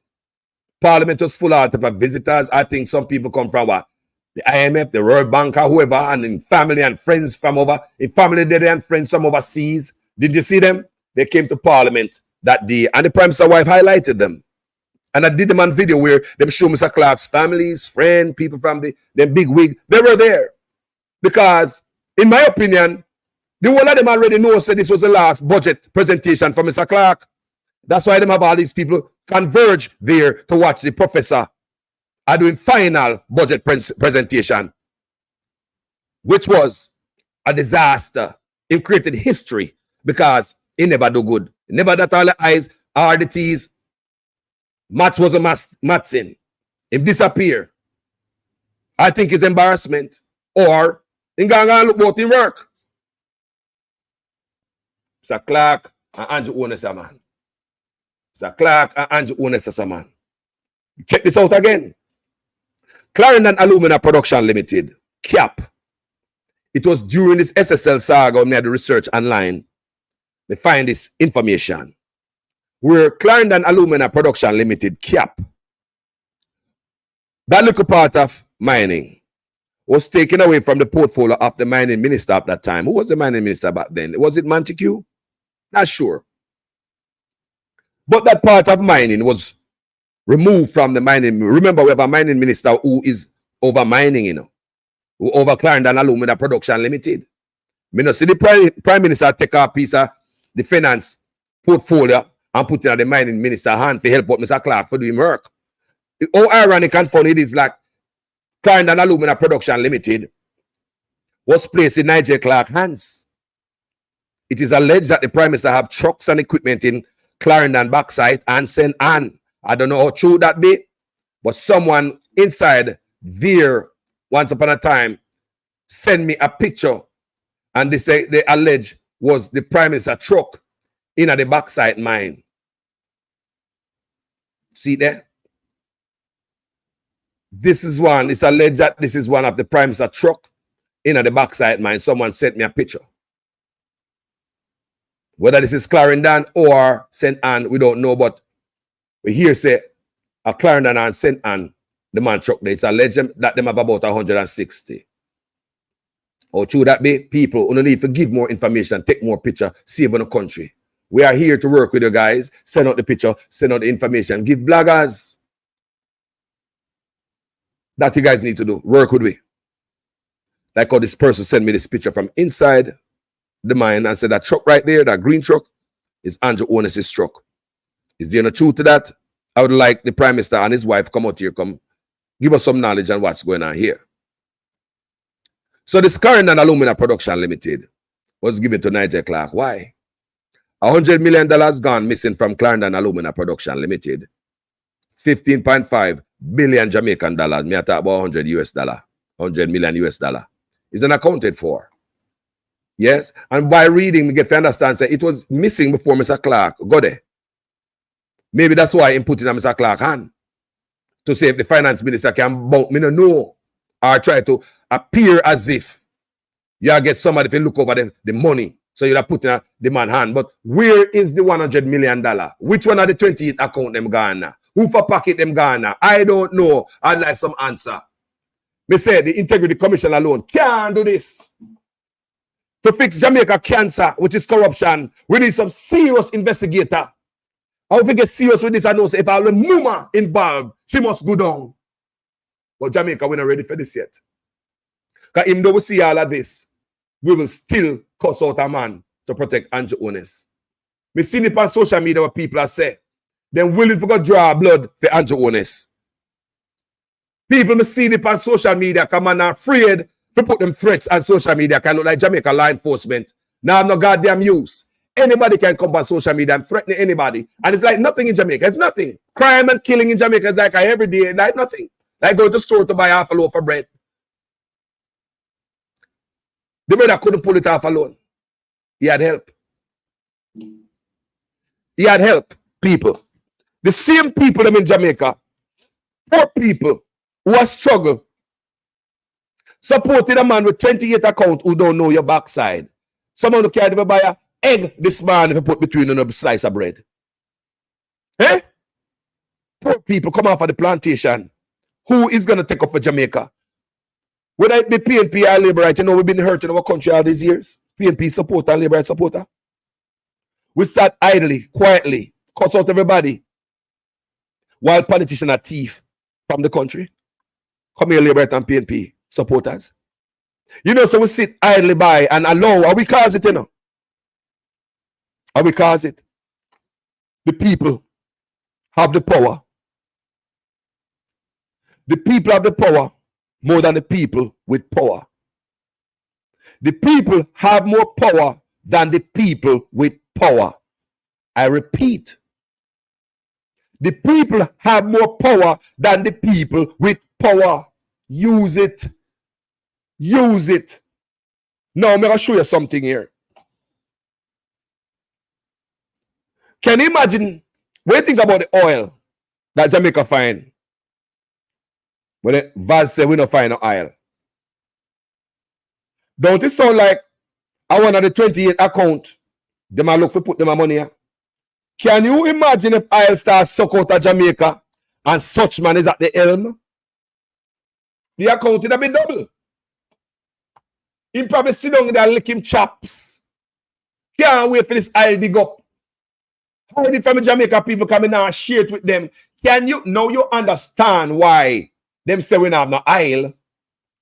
Parliament was full of visitors. I think some people come from what? The IMF, the World Bank, or whoever, and in family and friends from over, in family there and friends from overseas. Did you see them? They came to Parliament that day, and the Prime Minister's wife highlighted them. And I did them on video where they show Mr. Clark's families, friends, people from the big wig. They were there. Because, in my opinion, The whole of them already know said this was the last budget presentation for Mr. Clark. That's why them have all these people converge there to watch the professor are doing final budget presentation, which was a disaster. It created history because it never do good. It never dot all the I's, all the T's. Maths was a maths in. It disappear. I think it's embarrassment. Or in Ganga look about in work. Mr. Clark and Andrew Onessa, man. Mr. Clark and Andrew Onessa, man. Check this out again. Clarendon Alumina Production Limited, CAP. It was during this SSL saga when we had the research online. They find this information. Where Clarendon Alumina Production Limited, CAP, that little part of mining was taken away from the portfolio of the mining minister at that time. Who was the mining minister back then? Was it Montague? Not sure. But that part of mining was removed from the mining. Remember, we have a mining minister who is over mining, you know, who over Clarendon Alumina Production Limited. Me no see the prime minister take a piece of the finance portfolio and put it in the mining minister hand to help out Mr. Clark for doing work. How ironic and funny it is, like Clarendon Alumina Production Limited was placed in Nigel Clark's hands. It is alleged that the prime minister have trucks and equipment in Clarendon backside and St. Anne. I don't know how true that be, but someone inside there once upon a time sent me a picture, and they allege was the prime minister truck in the backside mine. See there? This is one. It's alleged that this is one of the prime minister truck in the backside mine. Someone sent me a picture. Whether this is Clarendon or St. Anne, we don't know, but we hear say a Clarendon and St. Anne, the man truck there. It's alleged that them have about 160. Or should that be? People who need to give more information, take more picture, save on the country. We are here to work with you guys. Send out the picture, send out the information. Give bloggers. That you guys need to do. Work with me. Like how this person sent me this picture from inside the mine and said that truck right there, that green truck, is Andrew Onessa's truck. Is there no truth to that? I would like the Prime Minister and his wife come out here, come give us some knowledge on what's going on here. So this Clarendon Alumina Production Limited was given to Nigel Clark. Why? $100 million gone missing from Clarendon Alumina Production Limited. 15.5 billion Jamaican dollars. Me I talk about 100 US dollar. 100 million US dollar. Is unaccounted for. Yes. And by reading, we get to understand say it was missing before Mr. Clark got there. Maybe that's why he put it in Mr. Clark's hand. To see if the finance minister can bump me no know. Or try to appear as if you get somebody to look over the money. So you're putting the man's hand. But where is the $100 million? Which one of the 28 account them gone? Who for pocket them gone? I don't know. I'd like some answer. Me say the Integrity Commission alone can't do this. To fix Jamaica cancer, which is corruption, we need some serious investigator. How we get serious with this? I know say if I have a mama involved, she must go down. But Jamaica, we're not ready for this yet. Because even though we see all of this, we will still cuss out a man to protect Andrew Onessa. We see it on social media where people are saying, they're willing to go draw blood for Andrew Onessa. People me see it on social media come and are afraid to put them threats on social media. Can look like Jamaica law enforcement. Now I'm no goddamn use. Anybody can come on social media and threaten anybody. And it's like nothing in Jamaica. It's nothing. Crime and killing in Jamaica is like every day, like nothing. Like go to the store to buy half a loaf of bread. The brother couldn't pull it off alone. He had help. He had help, people. The same people them in Jamaica, poor people who are struggle, supported a man with 28 accounts who don't know your backside. Someone who can't even buy an egg this man if you put between them a slice of bread. Eh? Poor people come off of the plantation. Who is going to take up for Jamaica? Whether it be PNP or Labour Right, you know we've been hurting our country all these years. PNP supporter, Labour Right supporter. We sat idly, quietly, cuss out everybody, while politicians are thief from the country. Come here, Labour Right and PNP supporters. You know, so we sit idly by and allow, how we cause it, you know? How we cause it? The people have the power. The people have the power more than the people with power. The people have more power than the people with power. I repeat. The people have more power than the people with power. Use it. Use it. Now, I'm going to show you something here. Can you imagine, when you think about the oil that Jamaica find, when the Vaz say we don't find no oil, don't it sound like I want on the 28 account, they might look for put them money here? Can you imagine if oil starts suck out of Jamaica and such man is at the helm? The account would have been double. He probably sit down there and lick him chops. Can't wait for this oil dig up. How the from Jamaica people coming now and share it with them? Can you now you understand why them say we don't have no oil?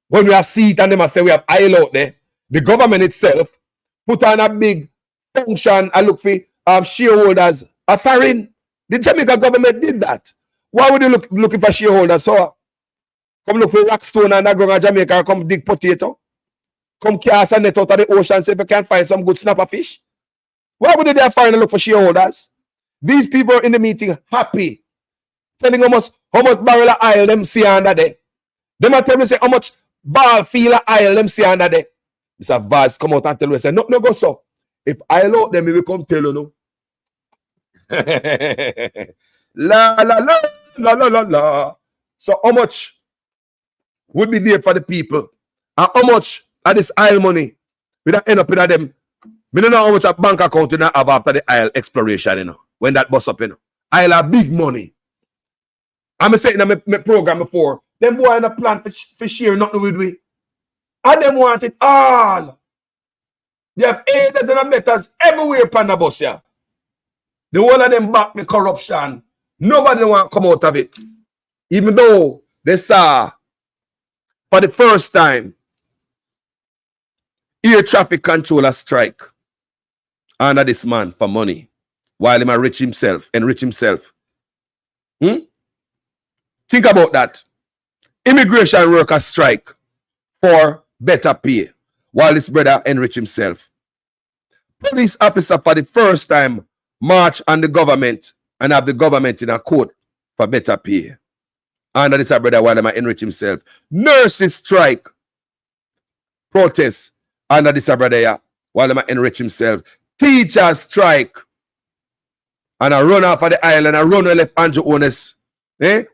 When we are see it and them say we have oil out there, the government itself put on a big function and look for shareholders are foreign. The Jamaica government did that. Why would you looking for shareholders? So come look for Rockstone and go to Jamaica and come dig potato. Come cast a net out of the ocean say if you can't find some good snapper fish. Why would they find and look for shareholders? These people in the meeting happy. Telling how much barrel of oil them see under there. Them are telling me say how much ball feel of oil them see under there. Mr. Vaz come out and tell me say no go so. If I out them, we will come tell you no. La la la la la la la. So how much would be there for the people? And how much of this oil money we don't end up in them? We don't know how much a bank account you have after the oil exploration, you know. When that bust up, you know. Oil are big money. I'm saying in my program before, them boy in a plan for share nothing with we. And them want it all. They have aiders and abettors everywhere upon the bus here. The whole of them back the corruption. Nobody want to come out of it. Even though they saw for the first time air traffic controller strike under this man for money while he enrich himself. Think about that. Immigration workers strike for better pay while his brother enrich himself. Police officer for the first time march on the government and have the government in a court for better pay. And this brother while he enrich himself. Nurses strike, protest under this brother while he enrich himself. Teachers strike and I run off of the island and run left Andrew Ones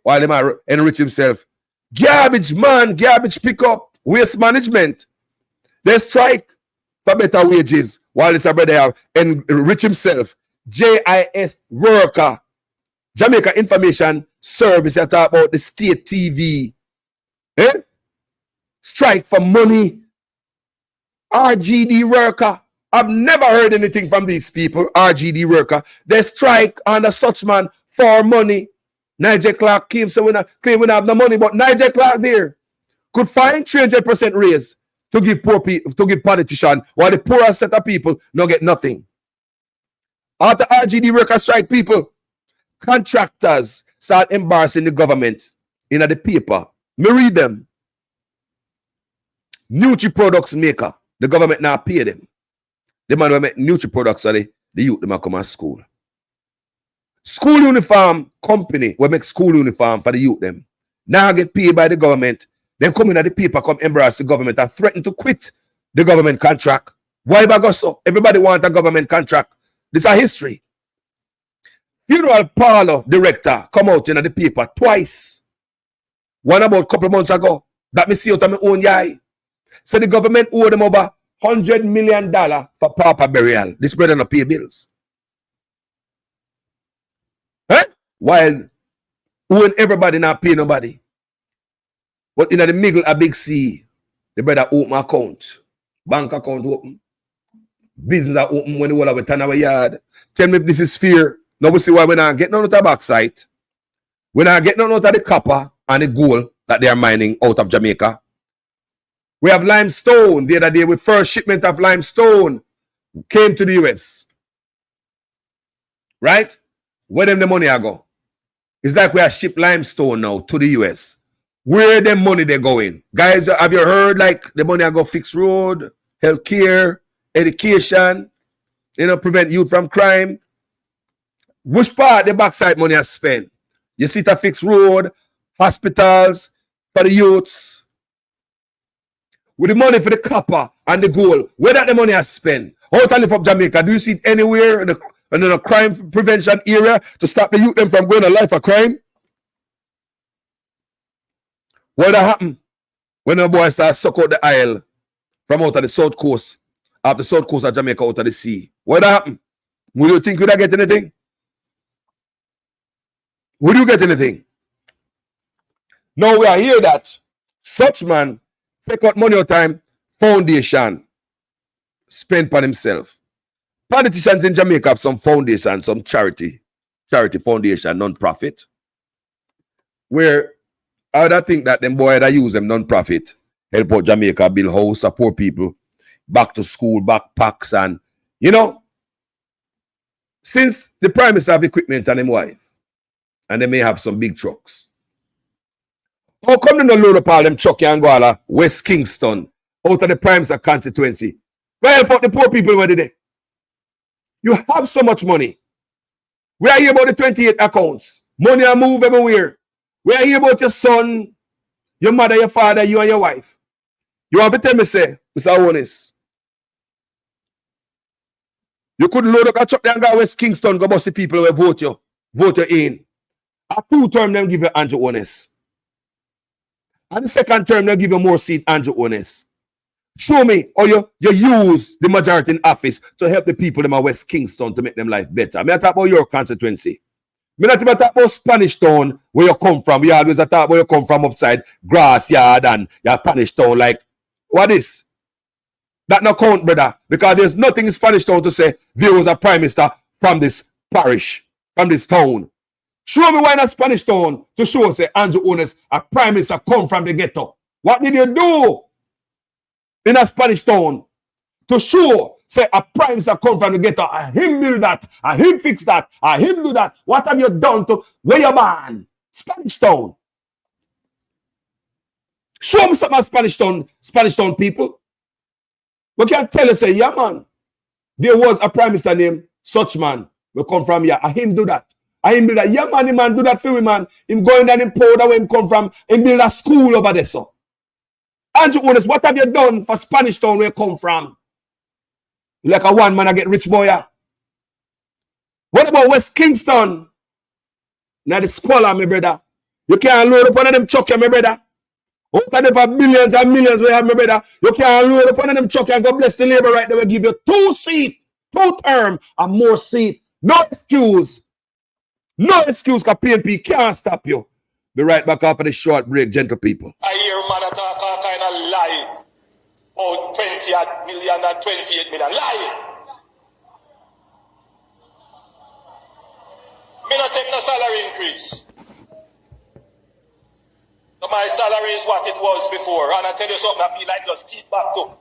while he enrich himself. Garbage man, garbage pickup, waste management. They strike for better wages while this brother enrich himself. JIS worker, Jamaica Information Service, I talk about the state TV. Strike for money. RGD worker. I've never heard anything from these people. RGD worker. They strike under such man for money. Nigel Clark came so we claim we don't have no money, but Nigel Clark there could find 300% raise to give poor people, to give politicians, while the poorer set of people don't get nothing. After RGD worker strike, people, contractors start embarrassing the government in the paper. Me read them. Nutri products maker, the government now pay them. The man will make Nutri products so the youth them come to school. School uniform company will make school uniform for the youth them. Now get paid by the government. Then come in at the paper, come embarrass the government and threaten to quit the government contract. Why ever go so? Everybody want a government contract. This is a history. Funeral parlor director come out in the paper twice. One about a couple of months ago. That me see out of my own eye. So the government owed them over $100 million for pauper burial. This brother not pay bills. While when everybody not pay nobody. But in the middle of big C, the brother open account. Bank account open. Business are open when the whole of it turn our yard. Tell me if this is fear. Now we see why we're not getting out of the backside. We're not getting out of the copper and the gold that they are mining out of Jamaica. We have limestone. The other day, with first shipment of limestone came to the US. Right? Where them the money I go? It's like we are ship limestone now to the US. Where the money they going? Guys, have you heard like the money I go fix road, healthcare, education, prevent youth from crime? Which part the backside money I spend? You see to fix road, hospitals for the youths. With the money for the copper and the gold, where that the money I spend? How to lift up Jamaica? Do you see it anywhere in the crime prevention area to stop the youth them from going to life of crime? What that happen when the boys start suck out the oil from out of the south coast, off the south coast of Jamaica out of the sea? What that happen? Would you think you would get anything? Would you get anything? Now we are here that such man take out money out time, foundation, spend on himself. Politicians in Jamaica have some foundation, some charity foundation, non-profit, where I would think that them boys that use them non-profit, help out Jamaica, build house, support people, back to school, backpacks, and since the Prime Minister have equipment and his wife, and they may have some big trucks, how come they don't load up all them truck and go all West Kingston out of the Prime Minister constituency? Go help out the poor people where they there. You have so much money. We are here about the 28 accounts. Money are move everywhere. We are here about your son, your mother, your father, you and your wife. You have to tell me, say, Mr. Onis, you could load up that truck and go West Kingston, go bust the people who vote you in. A 2 term, them give you Andrew Onis. And the second term, they'll give you more seat, Andrew Onis. Show me how you use the majority in office to help the people in West Kingston to make them life better. Me talk about your constituency. Me not even talk about Spanish Town, where you come from. We always talk about you come from upside grass yard and your Spanish Town. Like, what is? That no count, brother. Because there's nothing in Spanish Town to say there was a prime minister from this parish, from this town. Show me why in a Spanish Town to show, say, Andrew Onis, a prime minister come from the ghetto. What did you do in a Spanish Town to show, say, a prime minister come from the ghetto, and him build that, and him fix that, and him do that? What have you done to where you born? Spanish Town. Show me something Spanish Town people. We can tell you, say, yeah, man, there was a prime minister named such man will come from here, and him do that. And him build that. Yeah, man, the man do that for me, man. Him going down in powder where him come from, him build a school over there, so. Andrew Onis, what have you done for Spanish Town where you come from? Like a one man I get rich boy. Yeah? What about West Kingston? Now the squalor, my brother. You can't load up one of them truck, my brother. Out of them for millions and millions we have, my brother. You can't load up one of them truck and God bless the labor right there. We give you 2 seats, 2 term, and more seat. No excuse. No excuse, because PNP can't stop you. Be right back after the short break, gentle people. I hear man that talk all kind of lie. Oh, 20 million and 28 million. Lie. Me not take no salary increase. So my salary is what it was before. And I tell you something, I feel like just keep back to.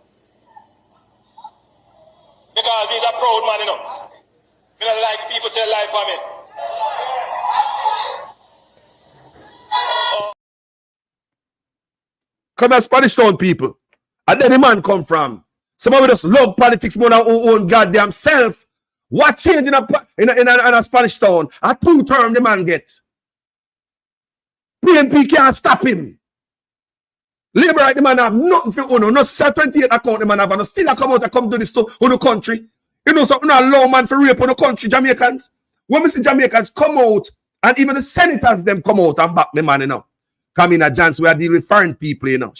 Because he's a proud man, you know. Me not like people tell lie for me. Come as Spanish Town people. And then the man come from. Some of us love politics more than our own goddamn self. What change in a Spanish Town? A 2 term the man get. PNP can't stop him. Labor right the man have nothing for Uno. No 28 account the man have. And still come out and come to this to Uno country. You know something not allow man for rape on the country, Jamaicans. When we see Jamaicans come out, and even the senators them come out and back the man, you know. Come in a chance where I deal with foreign people, you know.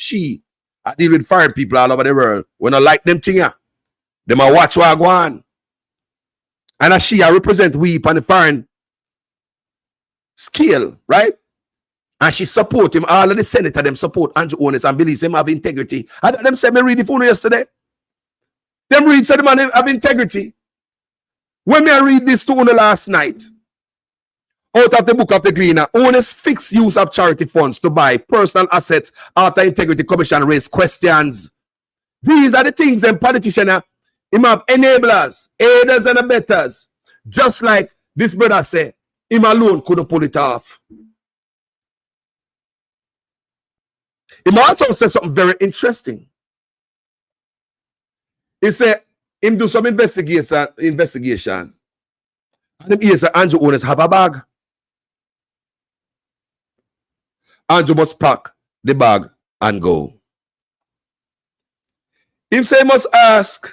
I deal with foreign people all over the world. When I like them thing, them a watch what I go on. And I represent we on the foreign scale, right? And she support him. All of the senator them support Andrew Onis and believes him have integrity. And them said me read the phone yesterday. Them read said the man have integrity. When me I read this to you last night, out of the book of the Gleaner, owners fixed use of charity funds to buy personal assets after Integrity Commission raised questions. These are the things them politicians him have enablers, aiders and abettors. Just like this brother said, him alone couldn't pull it off. Him also said something very interesting. He said him do some investigation. And him hears that Andrew owners have a bag. Andrew must pack the bag and go. Him say he must ask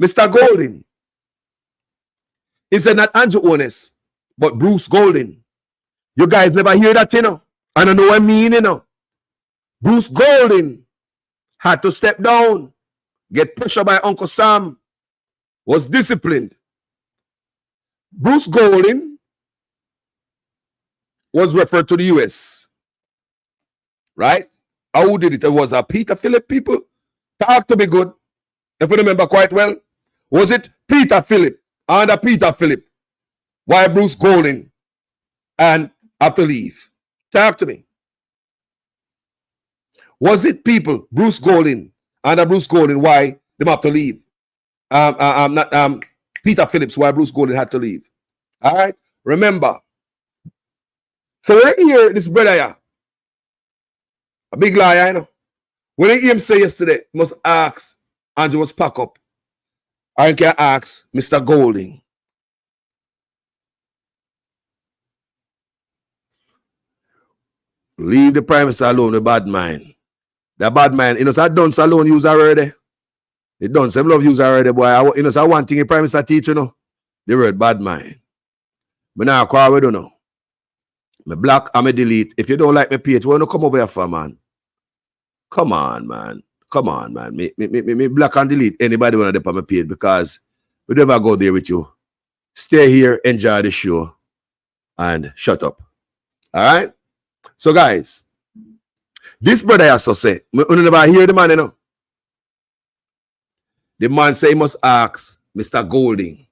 Mr. Golding. He said not Andrew owners, but Bruce Golding. You guys never hear that, you know? I don't know what I mean, you know. Bruce Golding had to step down, get pressure by Uncle Sam, was disciplined. Bruce Golding was referred to the US. Right? Who did it? It was a Peter Phillip people. Talk to me good. If you remember quite well. Was it Peter Phillip? Under Peter Phillip. Why Bruce Golding and have to leave? Talk to me. Was it people, Bruce Golding, under Bruce Golding, why they have to leave? Peter Phillips, why Bruce Golding had to leave. All right? Remember. So right here, this brother here, a big liar, you know. When I hear him say yesterday, must ask, Andrew must pack up. I can ask Mr. Golding. Leave the Prime Minister alone, the bad mind. The bad mind, you know, so done alone use already. It done, some love use already, boy. You know, so one thing the Prime Minister teach, you know, the word bad mind. But now I call we don't know. Me block and me delete. If you don't like my page, why don't come over here for, man? Come on, man. Come on, man. Me block and delete anybody when I dip on my page because we never go there with you. Stay here, enjoy the show, and shut up. All right? So, guys, this brother has to say, you never hear the man, you know. The man say he must ask Mr. Golding.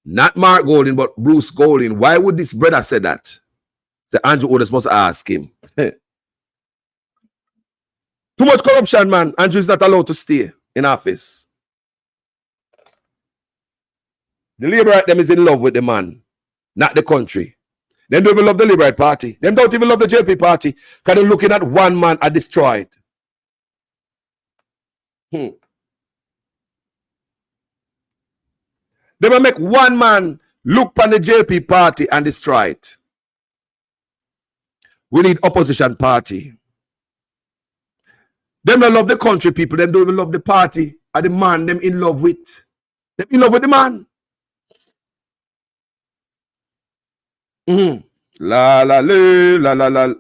Not Mark Golding, but Bruce Golding. Why would this brother say that? The Andrew Otis must ask him. Too much corruption, man. Andrew is not allowed to stay in office. The Labour them is in love with the man, not the country. Them don't even love the Labour Party. Them don't even love the JP Party. Because they're looking at one man and destroy it. They will make one man look on the JP Party and destroy it. We need opposition party. Them don't love the country people. Them don't even love the party or the man them in love with. Them in love with the man. La la la la la la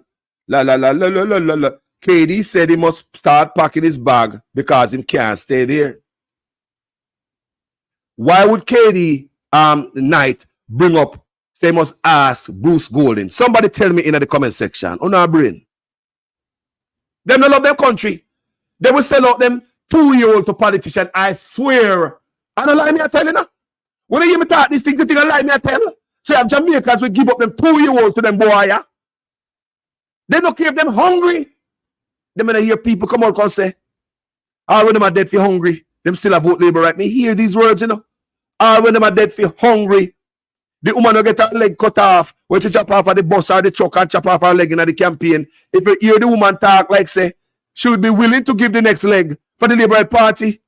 la la la la la la la. KD said he must start packing his bag because he can't stay there. Why would KD Knight bring up say he must ask Bruce Golding? Somebody tell me in the comment section. On our brain. Them don't love their country. They will sell out them 2-year-old to politician. I swear. I don't lie me I tell you now. When you hear me talk these things, you think I lie me I tell. So you have Jamaicans will give up them 2-year-old to them boy. Yeah? They don't care if them hungry. Them when I hear people come out and say, all when them are dead for hungry, them still have vote Labour right. Me hear these words, you know. All when them are dead for hungry, the woman will get her leg cut off, when she chop off of the bus or the truck and chop off her leg in the campaign. If you hear the woman talk like say, she would be willing to give the next leg for the Labour Party.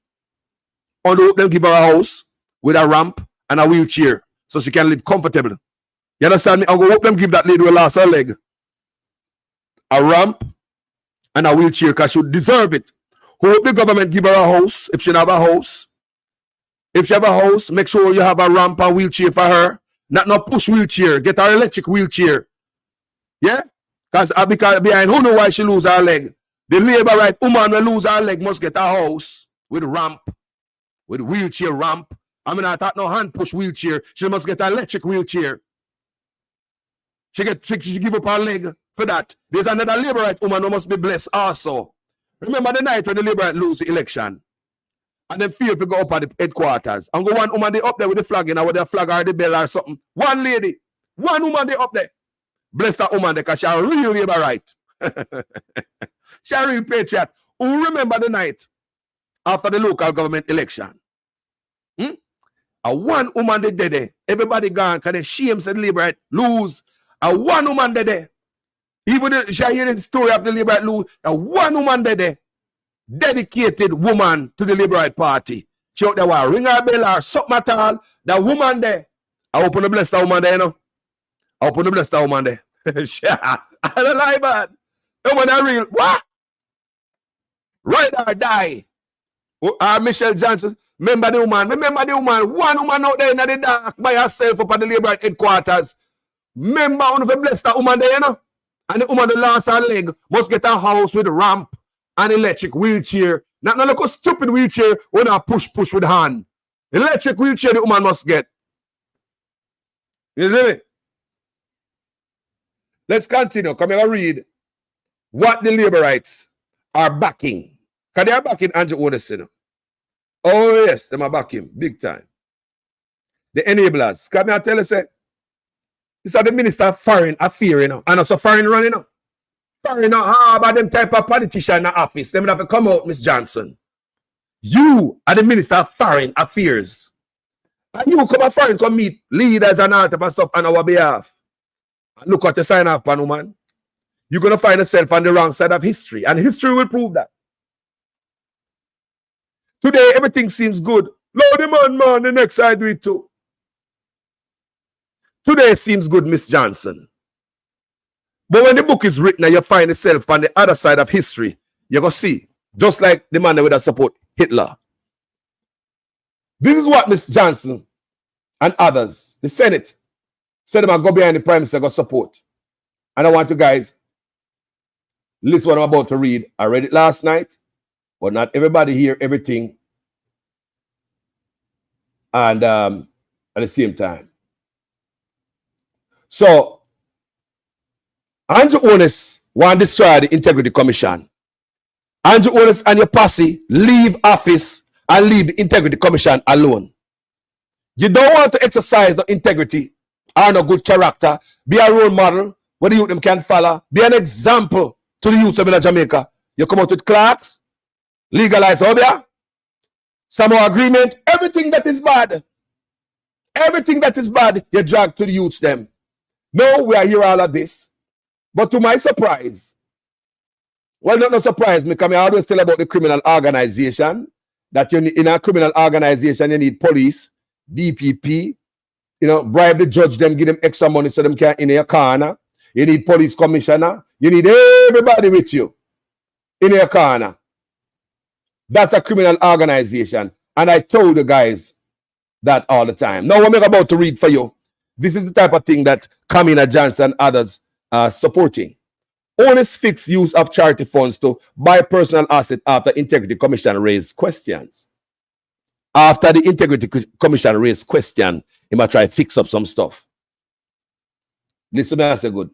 Or them give her a house with a ramp and a wheelchair so she can live comfortable. You understand me? I'll go hope them give that lady who lost her leg a ramp and a wheelchair because she deserve it. Hope the government give her a house if she have a house. If she have a house, make sure you have a ramp and wheelchair for her. Not no push wheelchair. Get her electric wheelchair. Yeah? Because behind who know why she lose her leg? The Labour right woman will lose her leg must get a house with ramp, with wheelchair ramp. I mean, I thought no hand push wheelchair. She must get an electric wheelchair. She give up her leg for that. There's another Labour right woman who must be blessed also. Remember the night when the Labour right lose the election? And then feel to go up at the headquarters. And go one woman they up there with the flag, you know, with the flag or the bell or something. One lady One woman they up there. Bless that woman because she a real labor right. She a real patriot. Who remember the night after the local government election? A one woman they did there. Everybody gone because the shame said labor right lose. A one woman they there. Even she hearing the story of the labor right lose. A one woman they there. Dedicated woman to the Liberal Party. She out there will ring her bell or something at all. That woman there. I open the bless that woman there, you know. I open the bless that woman there. I don't lie, man. The woman are real. What? Ride or die. Michelle Johnson. Remember the woman. Remember the woman. One woman out there in the dark by herself up at the Liberal headquarters. Remember one of the bless that woman there, you know. And the woman that lost her leg must get a house with a ramp and electric wheelchair. Not look a stupid wheelchair when I push with hand. Electric wheelchair the woman must get. You see me? Let's continue. Come here and read what the Laborites are backing. Because they are backing Andrew Odessa. Oh, yes, they are backing big time. The enablers. Come here and tell us, this is the Minister of Foreign Affairs, you know. And also foreign running, you know. Foreign, about them type of politician in the office. They would have to come out, Miss Johnson. You are the Minister of Foreign Affairs. And you come and foreign, come meet leaders and all type of stuff on our behalf. And look what you sign off, pan woman. You're going to find yourself on the wrong side of history. And history will prove that. Today, everything seems good. Lordy man, the next side do it too. Today seems good, Miss Johnson. But when the book is written and you find yourself on the other side of history, you're going to see, just like the man that would have support Hitler. This is what Miss Johnson and others, the Senate, said them go behind the Prime Minister, go support. And I want you guys, listen what I'm about to read. I read it last night, but not everybody hear everything and at the same time. So, Andrew Onis want to destroy the Integrity Commission. Andrew Onis and your posse leave office and leave the Integrity Commission alone. You don't want to exercise the integrity or no good character. Be a role model where the youth them can follow. Be an example to the youth of Jamaica. You come out with clerks, legalize Obia, some agreement, everything that is bad. Everything that is bad, you drag to the youths them. No, we are here all of this. But to my surprise, well, not no surprise, me come I always tell about the criminal organization, that you need, in a criminal organization, you need police, DPP, you know, bribe the judge, them give them extra money so them can in your corner. You need police commissioner. You need everybody with you in your corner. That's a criminal organization. And I told the guys that all the time. Now, what I'm about to read for you, this is the type of thing that Kamina Johnson and others are supporting. Honest fixed use of charity funds to buy personal assets after Integrity Commission raised questions. After the Integrity Commission raised question, he might try to fix up some stuff. Listen, I say good.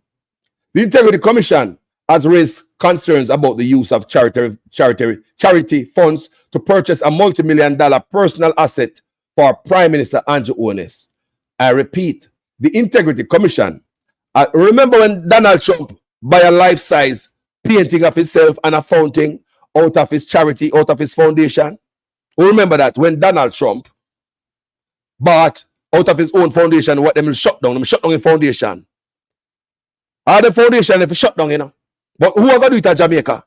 The Integrity Commission has raised concerns about the use of charity funds to purchase a multi-million-dollar personal asset for Prime Minister Andrew Onis. I repeat, the Integrity Commission. Remember when Donald Trump buy a life-size painting of himself and a fountain out of his charity, out of his foundation? Remember that when Donald Trump bought out of his own foundation, what them shut down? Them shut down the foundation. All the foundation if shut down, you know. But who are going to do it at Jamaica?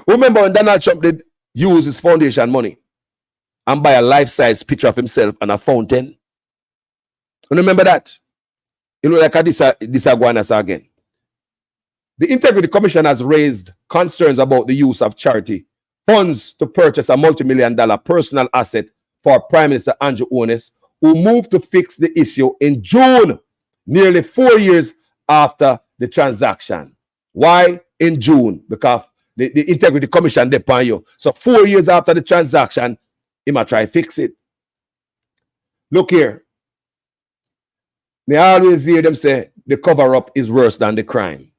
Remember when Donald Trump did use his foundation money and buy a life-size picture of himself and a fountain? Remember that? You know, like this iguanas again. The Integrity Commission has raised concerns about the use of charity funds to purchase a multi-million-dollar personal asset for Prime Minister Andrew Onis, who moved to fix the issue in June, nearly 4 years after the transaction. Why in June? Because the Integrity Commission depends on you. So 4 years after the transaction, he might try to fix it. Look here. They always hear them say the cover-up is worse than the crime.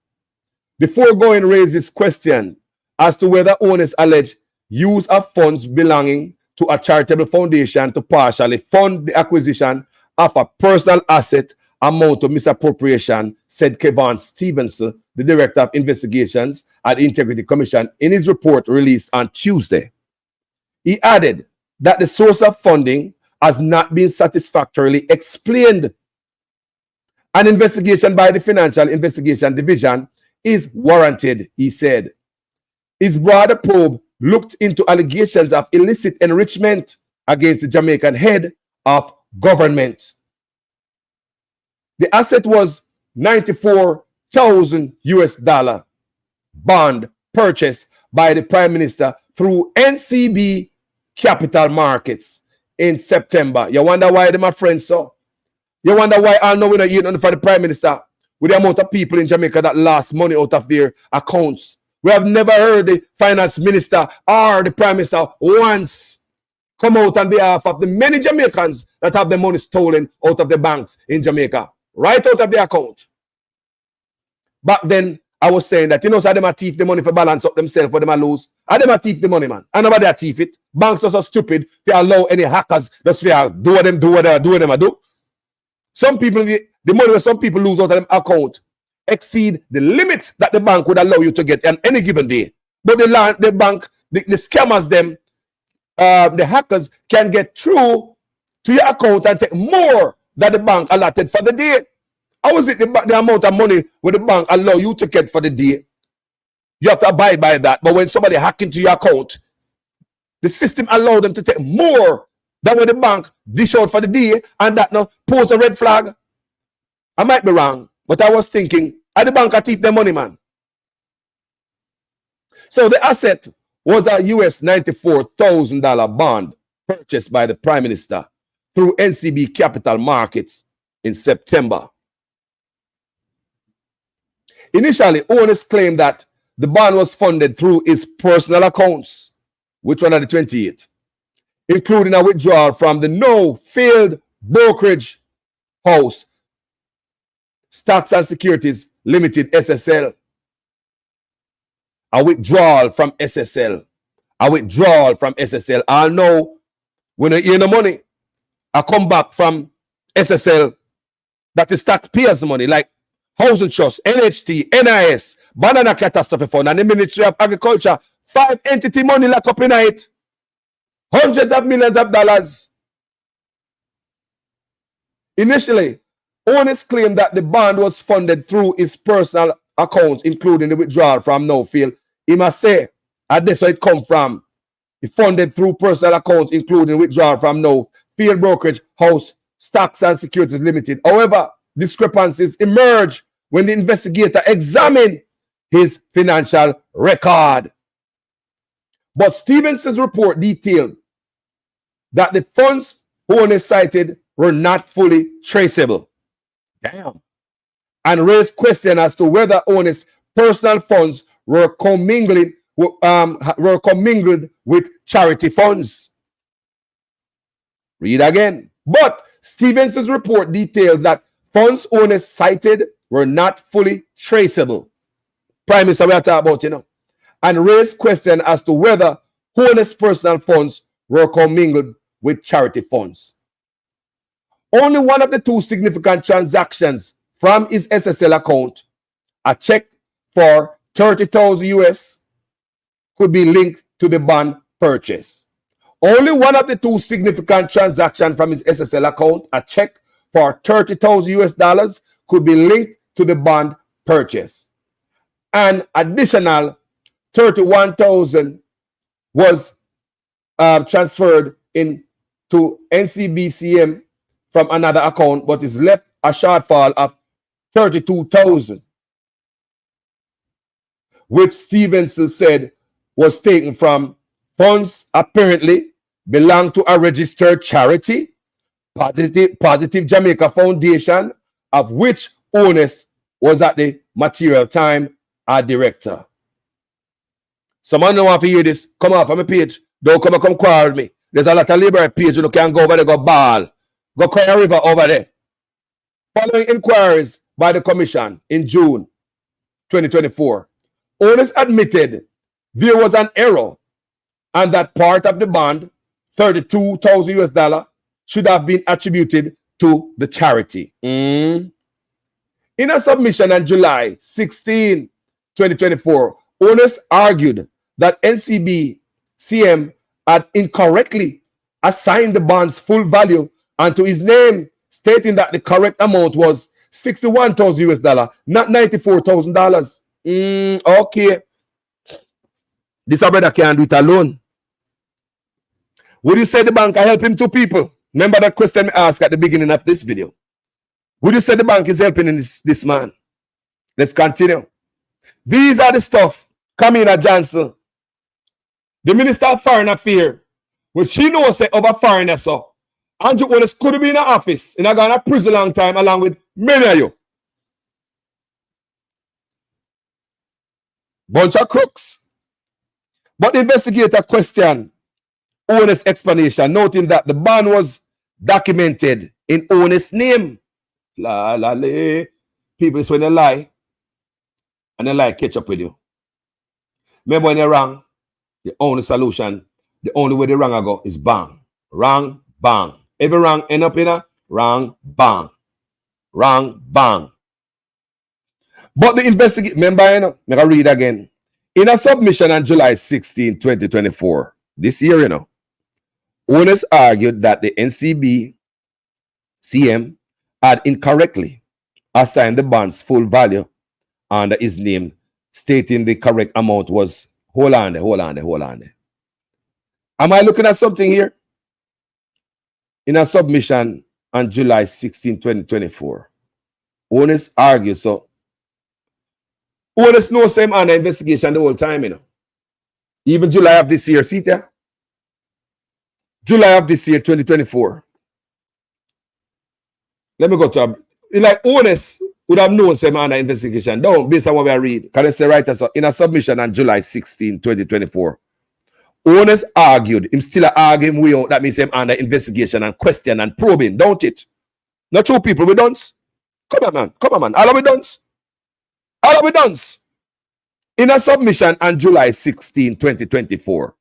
The foregoing raises question as to whether owners allege use of funds belonging to a charitable foundation to partially fund the acquisition of a personal asset amount of misappropriation, said Kevon Stevenson, the Director of Investigations at the Integrity Commission, in his report released on Tuesday. He added that the source of funding has not been satisfactorily explained. An investigation by the Financial Investigation Division is warranted, he said. His broader probe looked into allegations of illicit enrichment against the Jamaican head of government. The asset was $94,000 US bond purchased by the Prime Minister through NCB Capital Markets in September. You wonder why they're my friends, so? You wonder why I know we're not eating for the Prime Minister with the amount of people in Jamaica that lost money out of their accounts. We have never heard the Finance Minister or the Prime Minister once come out on behalf of the many Jamaicans that have their money stolen out of the banks in Jamaica, right out of their account. Back then, I was saying that, you know, so them a thief the money for balance up themselves, for them a lose. And them a thief the money, man. And nobody a thief it. Banks are so stupid to allow any hackers just to do what them do. Some people, the money that some people lose out of them account exceed the limit that the bank would allow you to get on any given day. But the bank, the scammers, them, the hackers can get through to your account and take more than the bank allotted for the day. How is it the amount of money with the bank allow you to get for the day? You have to abide by that. But when somebody hack into your account, the system allow them to take more than what the bank dish out for the day, and that now pose a red flag. I might be wrong, but I was thinking, are the bank a thief their money, man? So the asset was a US $94,000 bond purchased by the Prime Minister through NCB Capital Markets in September. Initially, owners claimed that the bond was funded through his personal accounts, which one are the 28, including a withdrawal from the no-failed brokerage house, Stocks and Securities Limited, SSL. A withdrawal from SSL. A withdrawal from SSL. I know when I earn the money, I come back from SSL, that is taxpayers' money, like Housing Trust, NHT, NIS, Banana Catastrophe Fund, and the Ministry of Agriculture. 5 entity money locked up in it. Hundreds of millions of dollars. Initially, owners claimed that the bond was funded through his personal accounts, including the withdrawal from no-fail. He must say, and that's where it come from. He funded through personal accounts, including withdrawal from no-fail brokerage house, Stocks and Securities Limited. However, discrepancies emerged when the investigator examined his financial record. But Stevenson's report detailed that the funds owners cited were not fully traceable. Damn. And raised question as to whether owners' personal funds were commingled with charity funds. Read again. But Stevenson's report details that funds owners cited were not fully traceable. Prime Minister, we are talking about, you know. And raised question as to whether owners' personal funds were commingled with charity funds. Only one of the 2 significant transactions from his SSL account, a check for $30,000 US, could be linked to the bond purchase. Only one of the 2 significant transactions from his SSL account, a check for $30,000 US, could be linked to the bond purchase. An additional $31,000 was transferred into NCBCM from another account, but is left a shortfall of $32,000, which Stevenson said was taken from funds apparently belong to a registered charity, Positive Jamaica Foundation, of which Onus was at the material time a director. Someone don't want to hear this. Come off on my page. Don't come quarrel with me. There's a lot of liberal page. You can go over there, go ball. Go Koya River over there. Following inquiries by the commission in June 2024, owners admitted there was an error and that part of the bond, $32,000 US, should have been attributed to the charity. In a submission on July 16, 2024, owners argued that NCB CM had incorrectly assigned the bond's full value onto his name, stating that the correct amount was $61,000, not $94,000. Okay. This brother can't do it alone. Would you say the bank are helping two people? Remember that question I asked at the beginning of this video. Would you say the bank is helping in this man? Let's continue. These are the stuff Kamina Johnson, the Minister of Foreign Affairs, which she knows say over foreigners. So Andrew Wallace could have been in the office and I got in prison a long time along with many of you. Bunch of crooks. But the investigator questioned Owner's explanation, noting that the bond was documented in Owner's name. La la la. People is when they lie, and they lie catch up with you. Remember when you're wrong, the only solution, the only way the wrong I go is bang. Wrong, bang. Every wrong end up in a wrong, bang. Wrong, bang. But the investigator, remember, I'm going to read again. In a submission on July 16, 2024, this year, owners argued that the NCB CM had incorrectly assigned the bond's full value under his name, stating the correct amount was, hold on there. Am I looking at something here? In a submission on July 16, 2024, owners argued, so owners know same under investigation the whole time, Even July of this year, see there? July of this year, 2024. Let me go to like owners would have known same under investigation. Don't based on what we read. Can I say right? So in a submission on July 16, 2024, owners argued, him still arguing way out, that means him under investigation and question and probing, don't it? Not two people we don't. Come on, man. All of we don't. In a submission on July 16, 2024,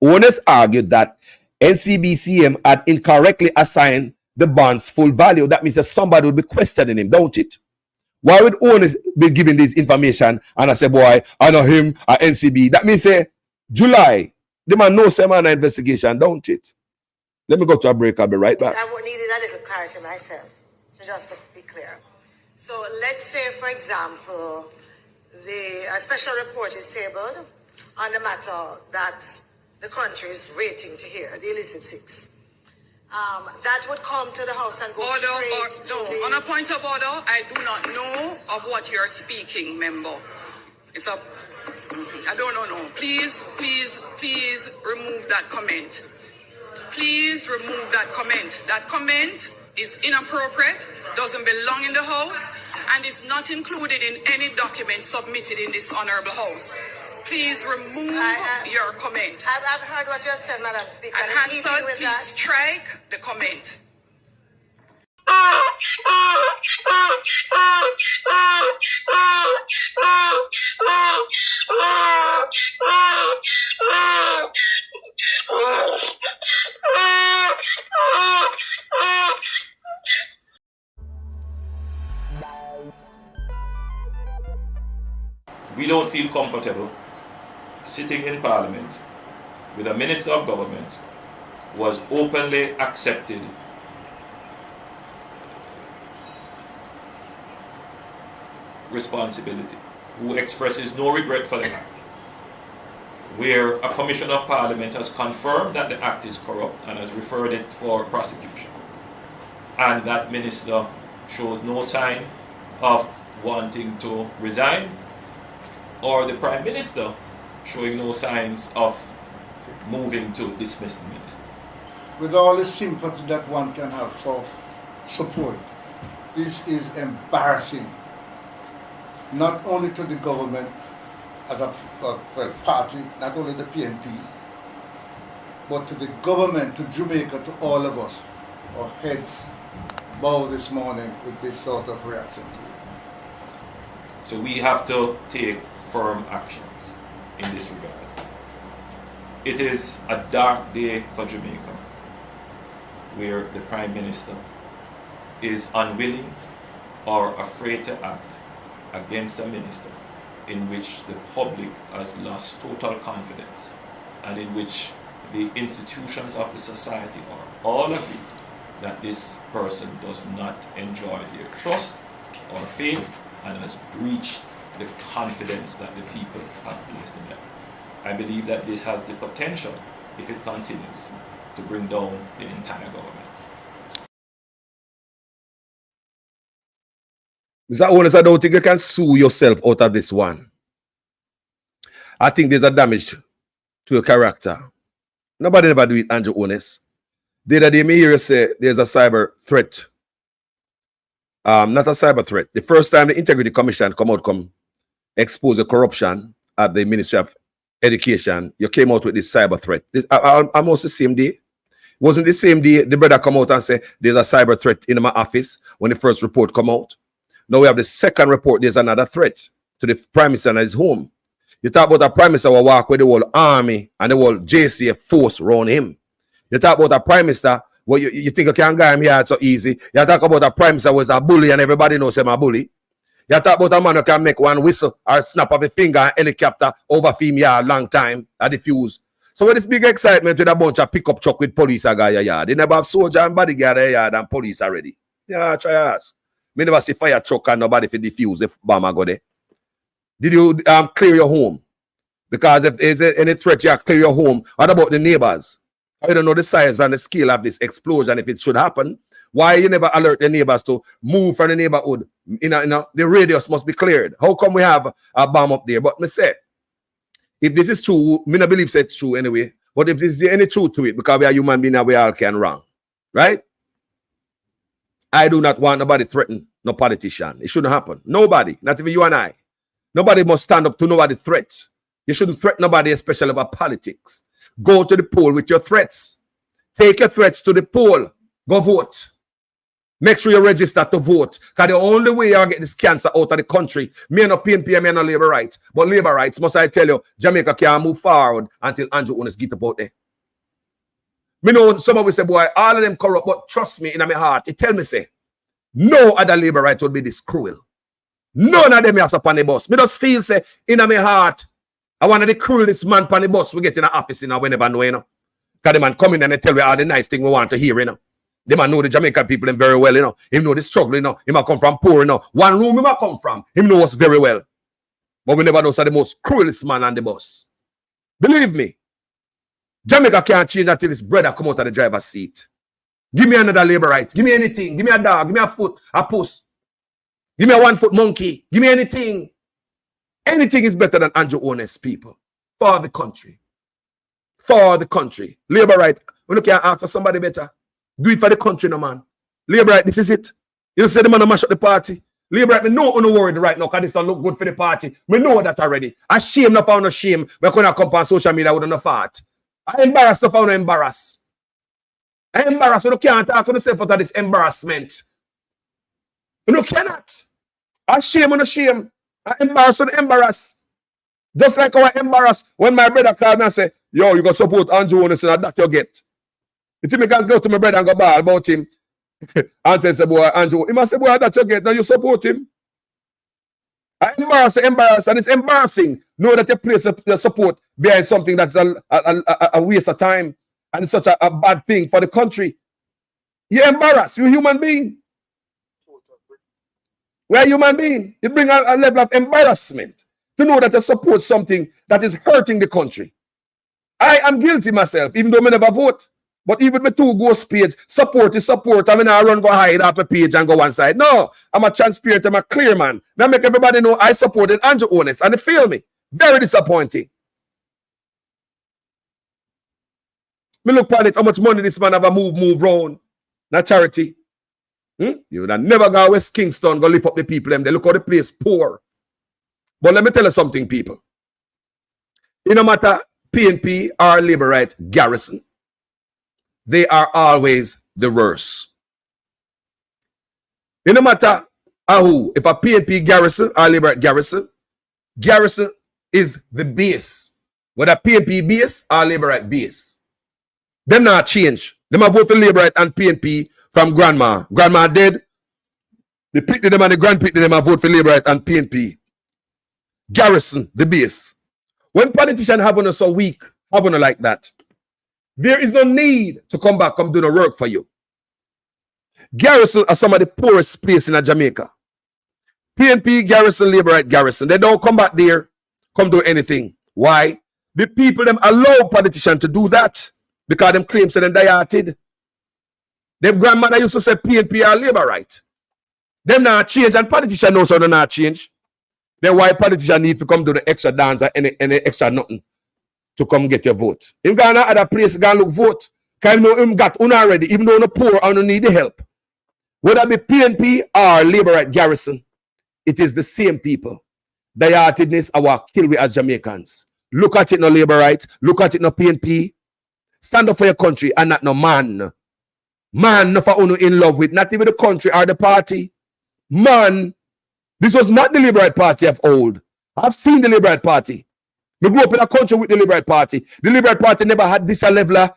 owners argued that NCBCM had incorrectly assigned the bond's full value. That means that somebody would be questioning him, don't it? Why would owners be giving this information and I say, boy, I know him, at NCB? That means July, the man knows some man investigation, don't it? Let me go to a break. I'll be right back. I needed a little clarity myself, so just to be clear. So let's say, for example, a special report is tabled on the matter that the country is waiting to hear, the illicit six. That would come to the House and go straight to the... On a point of order, I do not know of what you're speaking, member. It's a... I don't know. Please remove that comment. Please remove that comment. That comment is inappropriate, doesn't belong in the House, and is not included in any document submitted in this honorable House. Please remove your comment. I've heard what you have said, Madam Speaker. And Hansard, please strike the comment. We don't feel comfortable sitting in Parliament with a Minister of Government who was openly accepted responsibility, who expresses no regret for the act, where a Commission of Parliament has confirmed that the act is corrupt and has referred it for prosecution, and that Minister shows no sign of wanting to resign, or the Prime Minister showing no signs of moving to dismiss the Minister. With all the sympathy that one can have for support, this is embarrassing, not only to the government as a party, not only the PNP, but to the government, to Jamaica, to all of us. Our heads bow this morning with this sort of reaction to it. So we have to take firm actions in this regard. It is a dark day for Jamaica, where the Prime Minister is unwilling or afraid to act against a minister in which the public has lost total confidence and in which the institutions of the society are all agree that this person does not enjoy their trust or faith and has breached the confidence that the people have placed in them. I believe that this has the potential, if it continues, to bring down the entire government. Mr. Owners, I don't think you can sue yourself out of this one. I think there's a damage to your character. Nobody ever do it, Andrew Owners. The other day, me hear you say there's a cyber threat. Not a cyber threat. The first time the Integrity Commission come expose the corruption at the Ministry of Education, you came out with this cyber threat. This almost the same day. Wasn't the same day the brother come out and say there's a cyber threat in my office when the first report come out? Now we have the second report, there's another threat to the Prime Minister and his home. You talk about a Prime Minister who walk with the whole army and the whole JCF force around him. You talk about a Prime Minister, well, you think you can get him here, it's so easy. You talk about a Prime Minister who was a bully and everybody knows him a bully. You talk about a man who can make one whistle or snap of a finger and helicopter over female a long time at the fuse. So with this big excitement with a bunch of pickup truck with police a guy yard. They never have soldier and bodyguard yard and police already. Yeah, try ask. Me never see fire truck and nobody for defuse the bomb go there. Did you clear your home? Because if there's any threat, you clear your home. What about the neighbors? I don't know the size and the scale of this explosion if it should happen. Why you never alert the neighbors to move from the neighborhood? The radius must be cleared. How come we have a bomb up there? But me say, if this is true, me not believe it's true anyway. But if there's any truth to it, because we are human beings and we all can wrong. Right? I do not want nobody threaten no politician. It shouldn't happen. Nobody, not even you and I. Nobody must stand up to nobody threats. You shouldn't threaten nobody, especially about politics. Go to the poll with your threats. Take your threats to the poll. Go vote. Make sure you register to vote. Because the only way you get this cancer out of the country, me no PNP, me no labor rights. But labor rights, must I tell you, Jamaica can't move forward until Andrew Owners get about there. Me know some of us say, boy, all of them corrupt, but trust me in my heart, it tell me say, no other labor right would be this cruel. None of them is up on the bus. Me just feel say, in my heart, I want the cruelest man on the bus we get in the office, we never know, Because the man come in and they tell me all the nice thing we want to hear, The man know the Jamaican people very well, Him know the struggle, He might come from poor, One room he might come from. Him know us very well. But we never know the most cruelest man on the bus. Believe me. Jamaica can't change until his brother come out of the driver's seat. Give me another labor right. Give me anything. Give me a dog. Give me a foot, a puss. Give me a 1 foot monkey. Give me anything. Anything is better than Andrew Owners, people. For the country. For the country. Labor right. We look at ask for somebody better. Do it for the country, no man. Labor right, this is it. You say the man mash up the party. Labor right, me no worried right now because this don't look good for the party. Me know that already. I shame not found no shame. We're going to come on social media with no fart. I embarrassed to found no embarrass. I embarrassed. You can't talk to yourself out of this embarrassment. You cannot. I shame on no shame. I embarrass and embarrass. Just like how I embarrass when my brother called me and say, yo, you got support Andrew Owners and that you get. You think me can go to my brother and go ball about him? And say, boy, Andrew, he must say, boy, that you get, now you support him. I embarrass, and it's embarrassing. Know that you place your support behind something that's a waste of time and it's such a bad thing for the country. You're embarrassed. You're a human being. We're a human being. It brings a level of embarrassment to know that you support something that is hurting the country. I am guilty myself, even though I never vote. But even my 2 ghost page, support is support. I mean, I run go hide off my page and go one side. No, I'm a transparent, I'm a clear man. Now make everybody know I supported Andrew Owners and they fail me. Very disappointing. Me look at it, how much money this man have a move round. Not charity. You would have never go West Kingston, go lift up the people. They look how the place poor. But let me tell you something, people. It no matter PNP or Labour Right Garrison, they are always the worst. It no matter who, if a PNP Garrison or Labour Right Garrison, Garrison is the base. Whether PNP base or Labour Right base. Them not change. Them a vote for Labour Right and PNP from grandma. Grandma dead, The picnic them and the grand picnic them and vote for Labour right and PNP. Garrison, the base. When politicians have on us so weak, have on like that, there is no need to come back, come do the work for you. Garrison are some of the poorest place in Jamaica. PNP, Garrison, Labour right, Garrison. They don't come back there, come do anything. Why? The people them allow politicians to do that because them claims them dieted. Them grandmother used to say PNP are Labour right. Them not change and politicians know so they not change. Then why politicians need to come do the extra dance or any extra nothing to come get your vote. If go to other place, go look vote. Because know him got one already, even though no poor or no need the help. Whether it be PNP or Labour right Garrison, it is the same people. Dietedness our kill we as Jamaicans. Look at it no Labour right, look at it no PNP. Stand up for your country and not no man. Man, no for uno in love with, not even the country or the party. Man, this was not the Liberal Party of old. I've seen the Liberal Party. We grew up in a country with the Liberal Party. The Liberal Party never had this level of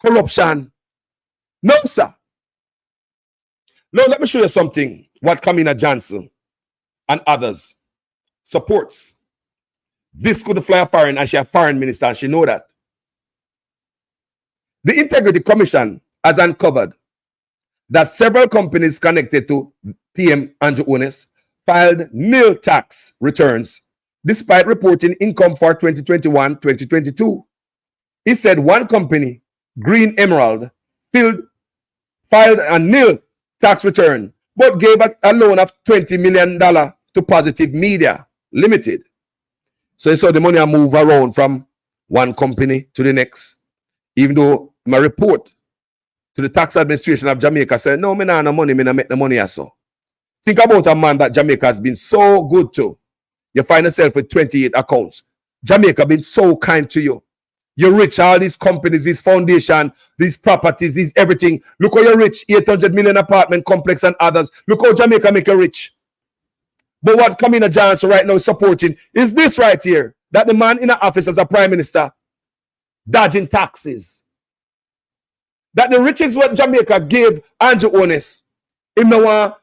corruption. No, sir. Now, let me show you something what Kamina Johnson and others supports. This could fly foreign and she a foreign minister and she know that. The Integrity Commission has uncovered that several companies connected to PM Andrew Ones filed nil tax returns despite reporting income for 2021-2022. He said one company, Green Emerald, filed a nil tax return but gave a loan of $20 million to Positive Media Limited. So you saw the money move around from one company to the next, even though my report to the tax administration of Jamaica said, no, me not no money, me not make the money I saw. Think about a man that Jamaica has been so good to. You find yourself with 28 accounts. Jamaica been so kind to you. You're rich, all these companies, these foundation, these properties, these everything. Look how you're rich, 800 million apartment complex and others. Look how Jamaica make you rich. But what Kamina Johnson right now is supporting is this right here, that the man in the office as a prime minister dodging taxes. That the riches what Jamaica gave Andrew Ones, him no want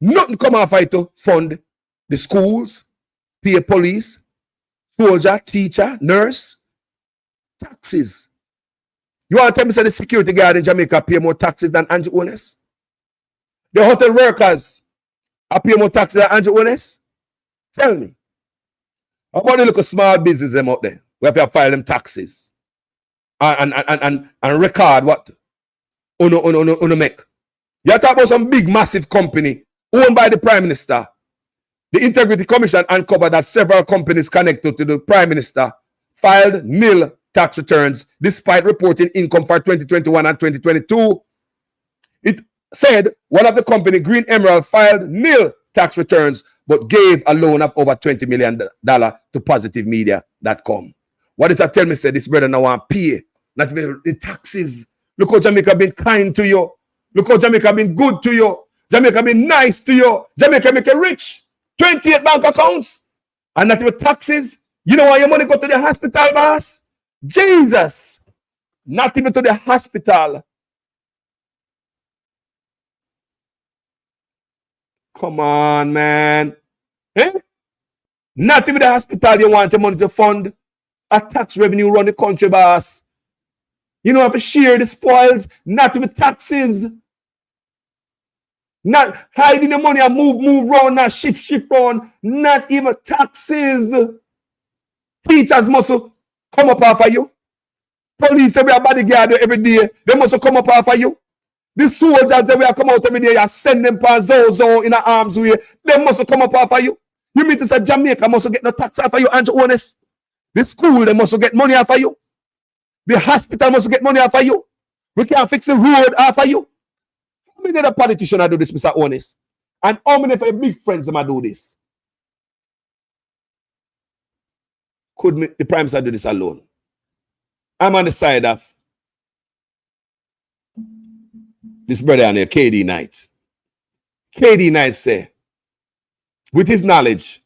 nothing come off it to fund the schools, pay police, soldier, teacher, nurse, taxes. You want to tell me that the security guard in Jamaica pay more taxes than Andrew Ones? The hotel workers are pay more taxes than Andrew Ones? Tell me. How about the little small business them out there? We have to file them taxes. And record what uno make. You talk about some big massive company owned by the Prime Minister. The Integrity Commission uncovered that several companies connected to the Prime Minister filed nil tax returns despite reporting income for 2021 and 2022. It said one of the company, Green Emerald, filed nil tax returns but gave a loan of over $20 million to PositiveMedia.com. What does that tell me? Say this brother now want pay, not even the taxes. Look how Jamaica been kind to you. Look how Jamaica been good to you. Jamaica been nice to you. Jamaica make you rich. 28 bank accounts and not even taxes. You know why your money go to the hospital, boss? Jesus. Not even to the hospital. Come on, man. Eh? Not even the hospital you want your money to fund. A tax revenue run the country, boss. You know, have to share the spoils, not even taxes. Not hiding the money and move around, not shift around, not even taxes. Teachers must come up off of you. Police, every bodyguard every day, they must come up off of you. The soldiers that will come out every day, you send them for Zozo in the arms way, they must come up off of you. You mean to say Jamaica must get no tax off of you, Andrew Ones? The school, they must get money off of you. The hospital must get money off of you. We can't fix the road off of you. How many other politicians do this, Mr. Ones? And how many of your big friends them do this? Could the Prime Minister do this alone? I'm on the side of this brother on here, KD Knight. KD Knight say, with his knowledge,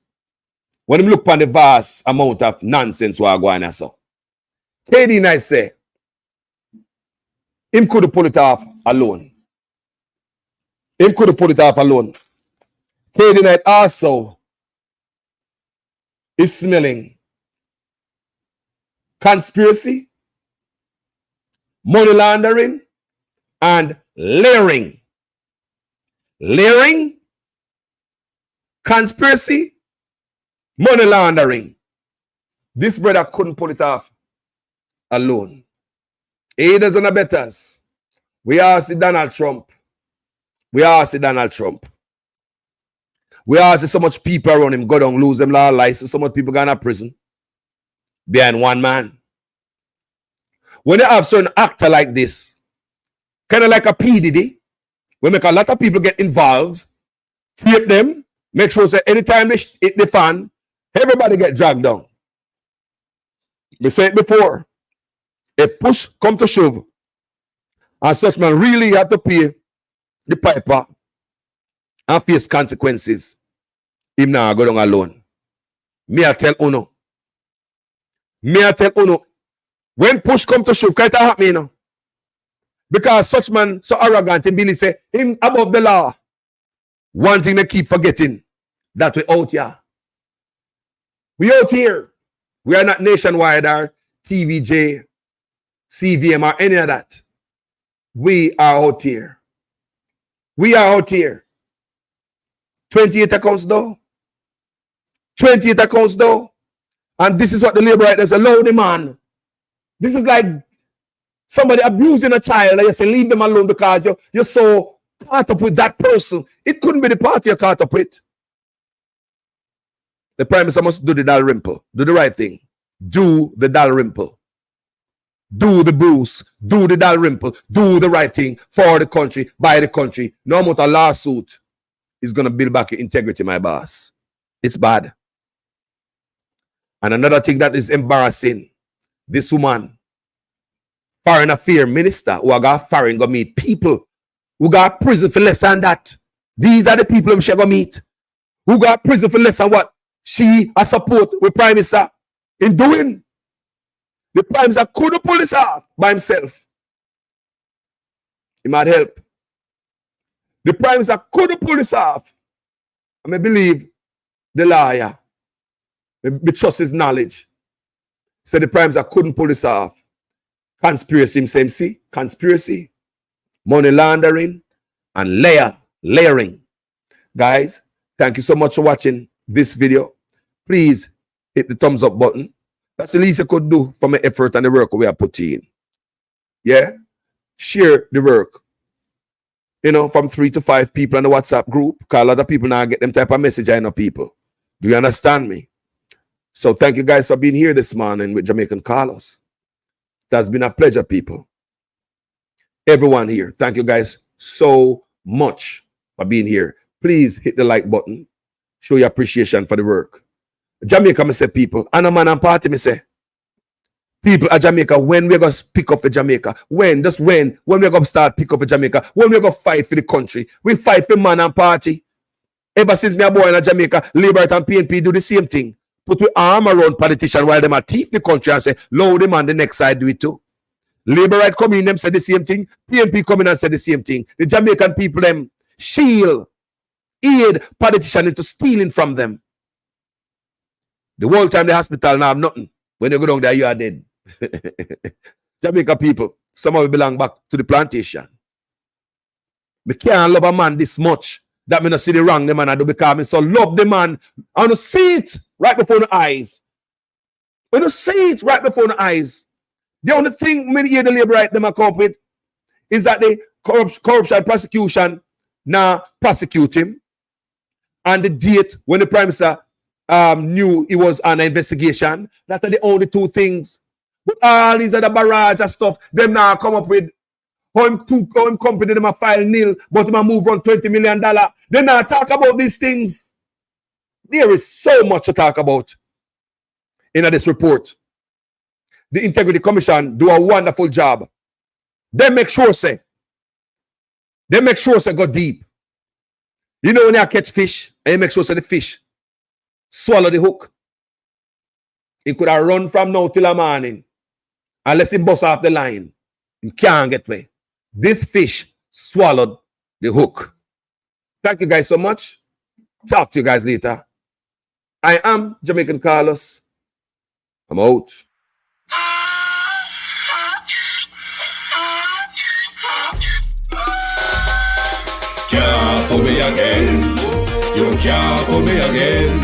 when him look upon the vast amount of nonsense we are going on, so KD Knight say, him could pull it off alone. Him could pull it off alone. Canaanite also is smelling conspiracy, money laundering, and layering. Layering, conspiracy, money laundering. This brother couldn't pull it off alone. Aiders and abettors. We all see Donald Trump. We all see Donald Trump. We all see so much people around him go down, lose them law license. So much people going to prison behind one man. When you have certain actor like this, kind of like a PDD, we make a lot of people get involved, tape them, make sure that anytime they hit the fan, everybody get dragged down. We said it before. If push come to shove, and such man really have to pay the piper and face consequences, him now go down alone. Me I tell Uno. When push come to shove, can't happen, you know? Because such man so arrogant and Billy say him above the law. One thing they keep forgetting, that we out here. We out here. We are not nationwide or TVJ, CVM or any of that. We are out here. We are out here. 28 accounts though. 28 accounts though. And this is what the labor writers allow the man. This is like somebody abusing a child and you say leave them alone because you're so caught up with that person. It couldn't be the party you're caught up with. The Prime Minister must do the Dalrymple. Do the right thing. Do the Dalrymple. Do the Bruce. Do the Dalrymple. Do the right thing for the country, by the country. No amount of lawsuit is going to build back your integrity, my boss. It's bad. And another thing that is embarrassing, this woman, foreign affairs minister, who are got foreign go meet people who got prison for less than that. These are the people who she go meet. Who got prison for less than what she has support with Prime Minister in doing. The Prime Minister couldn't pull this off by himself. He might help. The Prime Minister couldn't pull this off. I may believe the lawyer. We trust his knowledge. Said the Prime Minister couldn't pull this off. Conspiracy, same see, conspiracy, money laundering, and layering. Guys, thank you so much for watching this video. Please hit the thumbs up button. That's the least you could do for my effort and the work we are putting in. Yeah? Share the work. You know, from 3 to 5 people in the WhatsApp group. Because a lot of people now get them type of message. I know people. Do you understand me? So thank you guys for being here this morning with Jamaican Carlos. It has been a pleasure, people. Everyone here, thank you guys so much for being here. Please hit the like button. Show your appreciation for the work. Jamaica, me say people. And a man and party, me say. People at Jamaica, when we're going to pick up for Jamaica? When? Just when? When we're going to start pick up for Jamaica? When we're going to fight for the country? We fight for man and party. Ever since me a boy in Jamaica, Liberate and PNP do the same thing. Put we arm around politicians while them a thief the country and say, load them on the next side, do it too. Labour right come in, them say the same thing. PNP come in and say the same thing. The Jamaican people, them shield, aid politicians into stealing from them. The whole time the hospital now have nothing. When you go down there, you are dead. Jamaica people, some of you belong back to the plantation. We can't love a man this much that me not see the wrong the man I do because me so love the man. I want to see it right before the eyes. I want to see it right before the eyes. The only thing many hear the Labour right them come up with is that the corruption prosecution now prosecute him. And the date when the Prime Minister knew it was an investigation. That are the only two things. But all these other barrage and stuff, them now come up with how him company them a file nil, but him a move on $20 million. They now talk about these things. There is so much to talk about in this report. The Integrity Commission do a wonderful job. They make sure say go deep. You know when you catch fish, and you make sure say the fish swallow the hook. He could have run from now till the morning. Unless he bust off the line. He can't get away. This fish swallowed the hook. Thank you guys so much. Talk to you guys later. I am Jamaican Carlos. I'm out. Can't fool me again. You can't fool me again.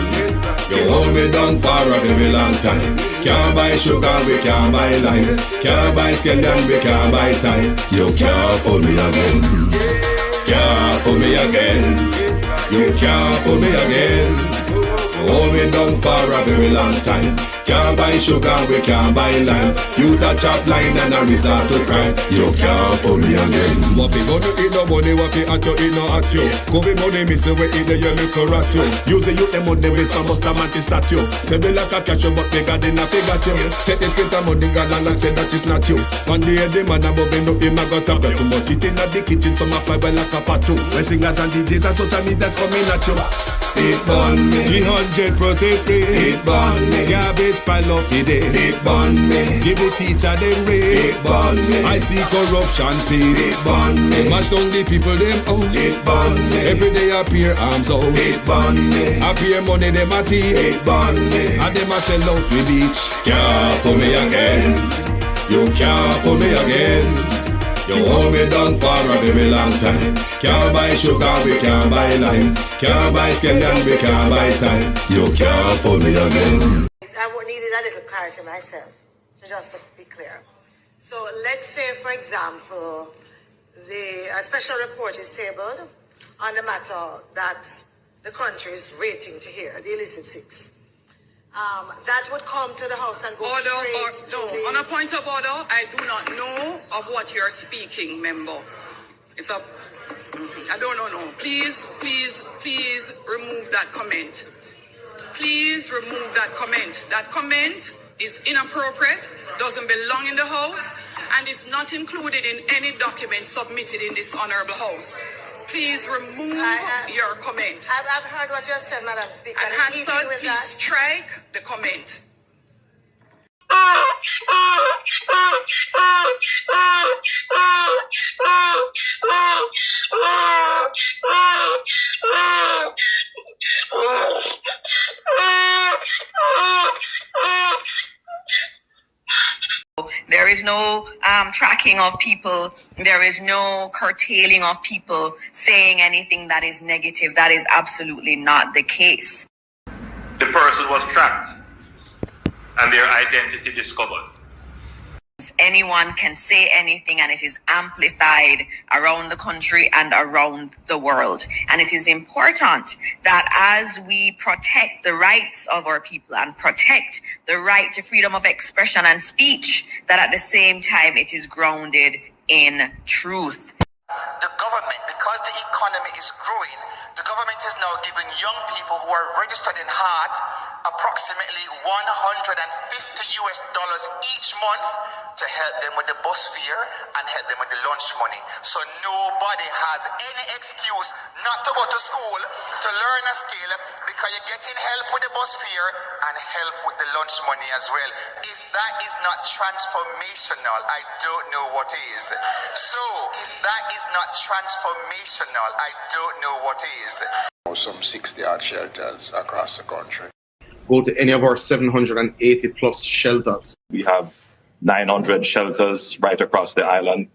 You hold me down for a very long time. Can't buy sugar, we can't buy lime. Can't buy scandal, we can't buy time. You can't fool me again. Can't fool me again. You can't fool me again. You hold me down for a very long time. Can't buy sugar, we can't buy lime. You touch up line and a resort to crime. You can't fool me again. What we gonna eat no money, what we at you, eat no at you. COVID money, miss we eat the yellow rat you. Use the youth, the money, waste my bust a manti statue. Say we like a cash, but they got in a figure you. Take the spit of money, God and say that is not you. One day the man above end up him, I got to too much. It in the kitchen, some of fiber like a patu. When singers and DJs and social media's coming at you. It burn me, 300% free. It burn me, garbage pile up the day. It burn me, give the teacher them raise. It burn me, I see corruption fees. It burn me, mash down the people them house. It burn me, every day appear arms out. It burn me, appear money them a thief. It burn me, and them a sell out the beach. Can't fool me again. You can't fool me again. You hold me down for a very long time. Can't buy sugar, we can't buy lime. Can't buy scandal, we can't buy time. You can't fool me again. I needed a little clarity myself, so just to be clear. So let's say, for example, a special report is tabled on the matter that the country is waiting to hear, the illicit six. That would come to the House and go straight to the... On a point of order, I do not know of what you're speaking, member. I don't know. Please remove that comment. Please remove that comment. That comment is inappropriate, doesn't belong in the House, and is not included in any document submitted in this honorable House. Please remove your comment. I've heard what you have said, Madam Speaker. And Hansel, please strike the comment. There is no tracking of people. There is no curtailing of people saying anything that is negative. That is absolutely not the case. The person was tracked and their identity discovered. Anyone can say anything, and it is amplified around the country and around the world. And it is important that as we protect the rights of our people and protect the right to freedom of expression and speech, that at the same time it is grounded in truth. The government, because the economy is growing, the government is now giving young people who are registered in heart approximately $150 each month to help them with the bus fare and help them with the lunch money. So nobody has any excuse not to go to school to learn a skill, because you're getting help with the bus fare and help with the lunch money as well. If that is not transformational, I don't know what is. So if that is not transformational, I don't know what is. Some 60-odd shelters across the country. Go to any of our 780 plus shelters. We have 900 shelters right across the island.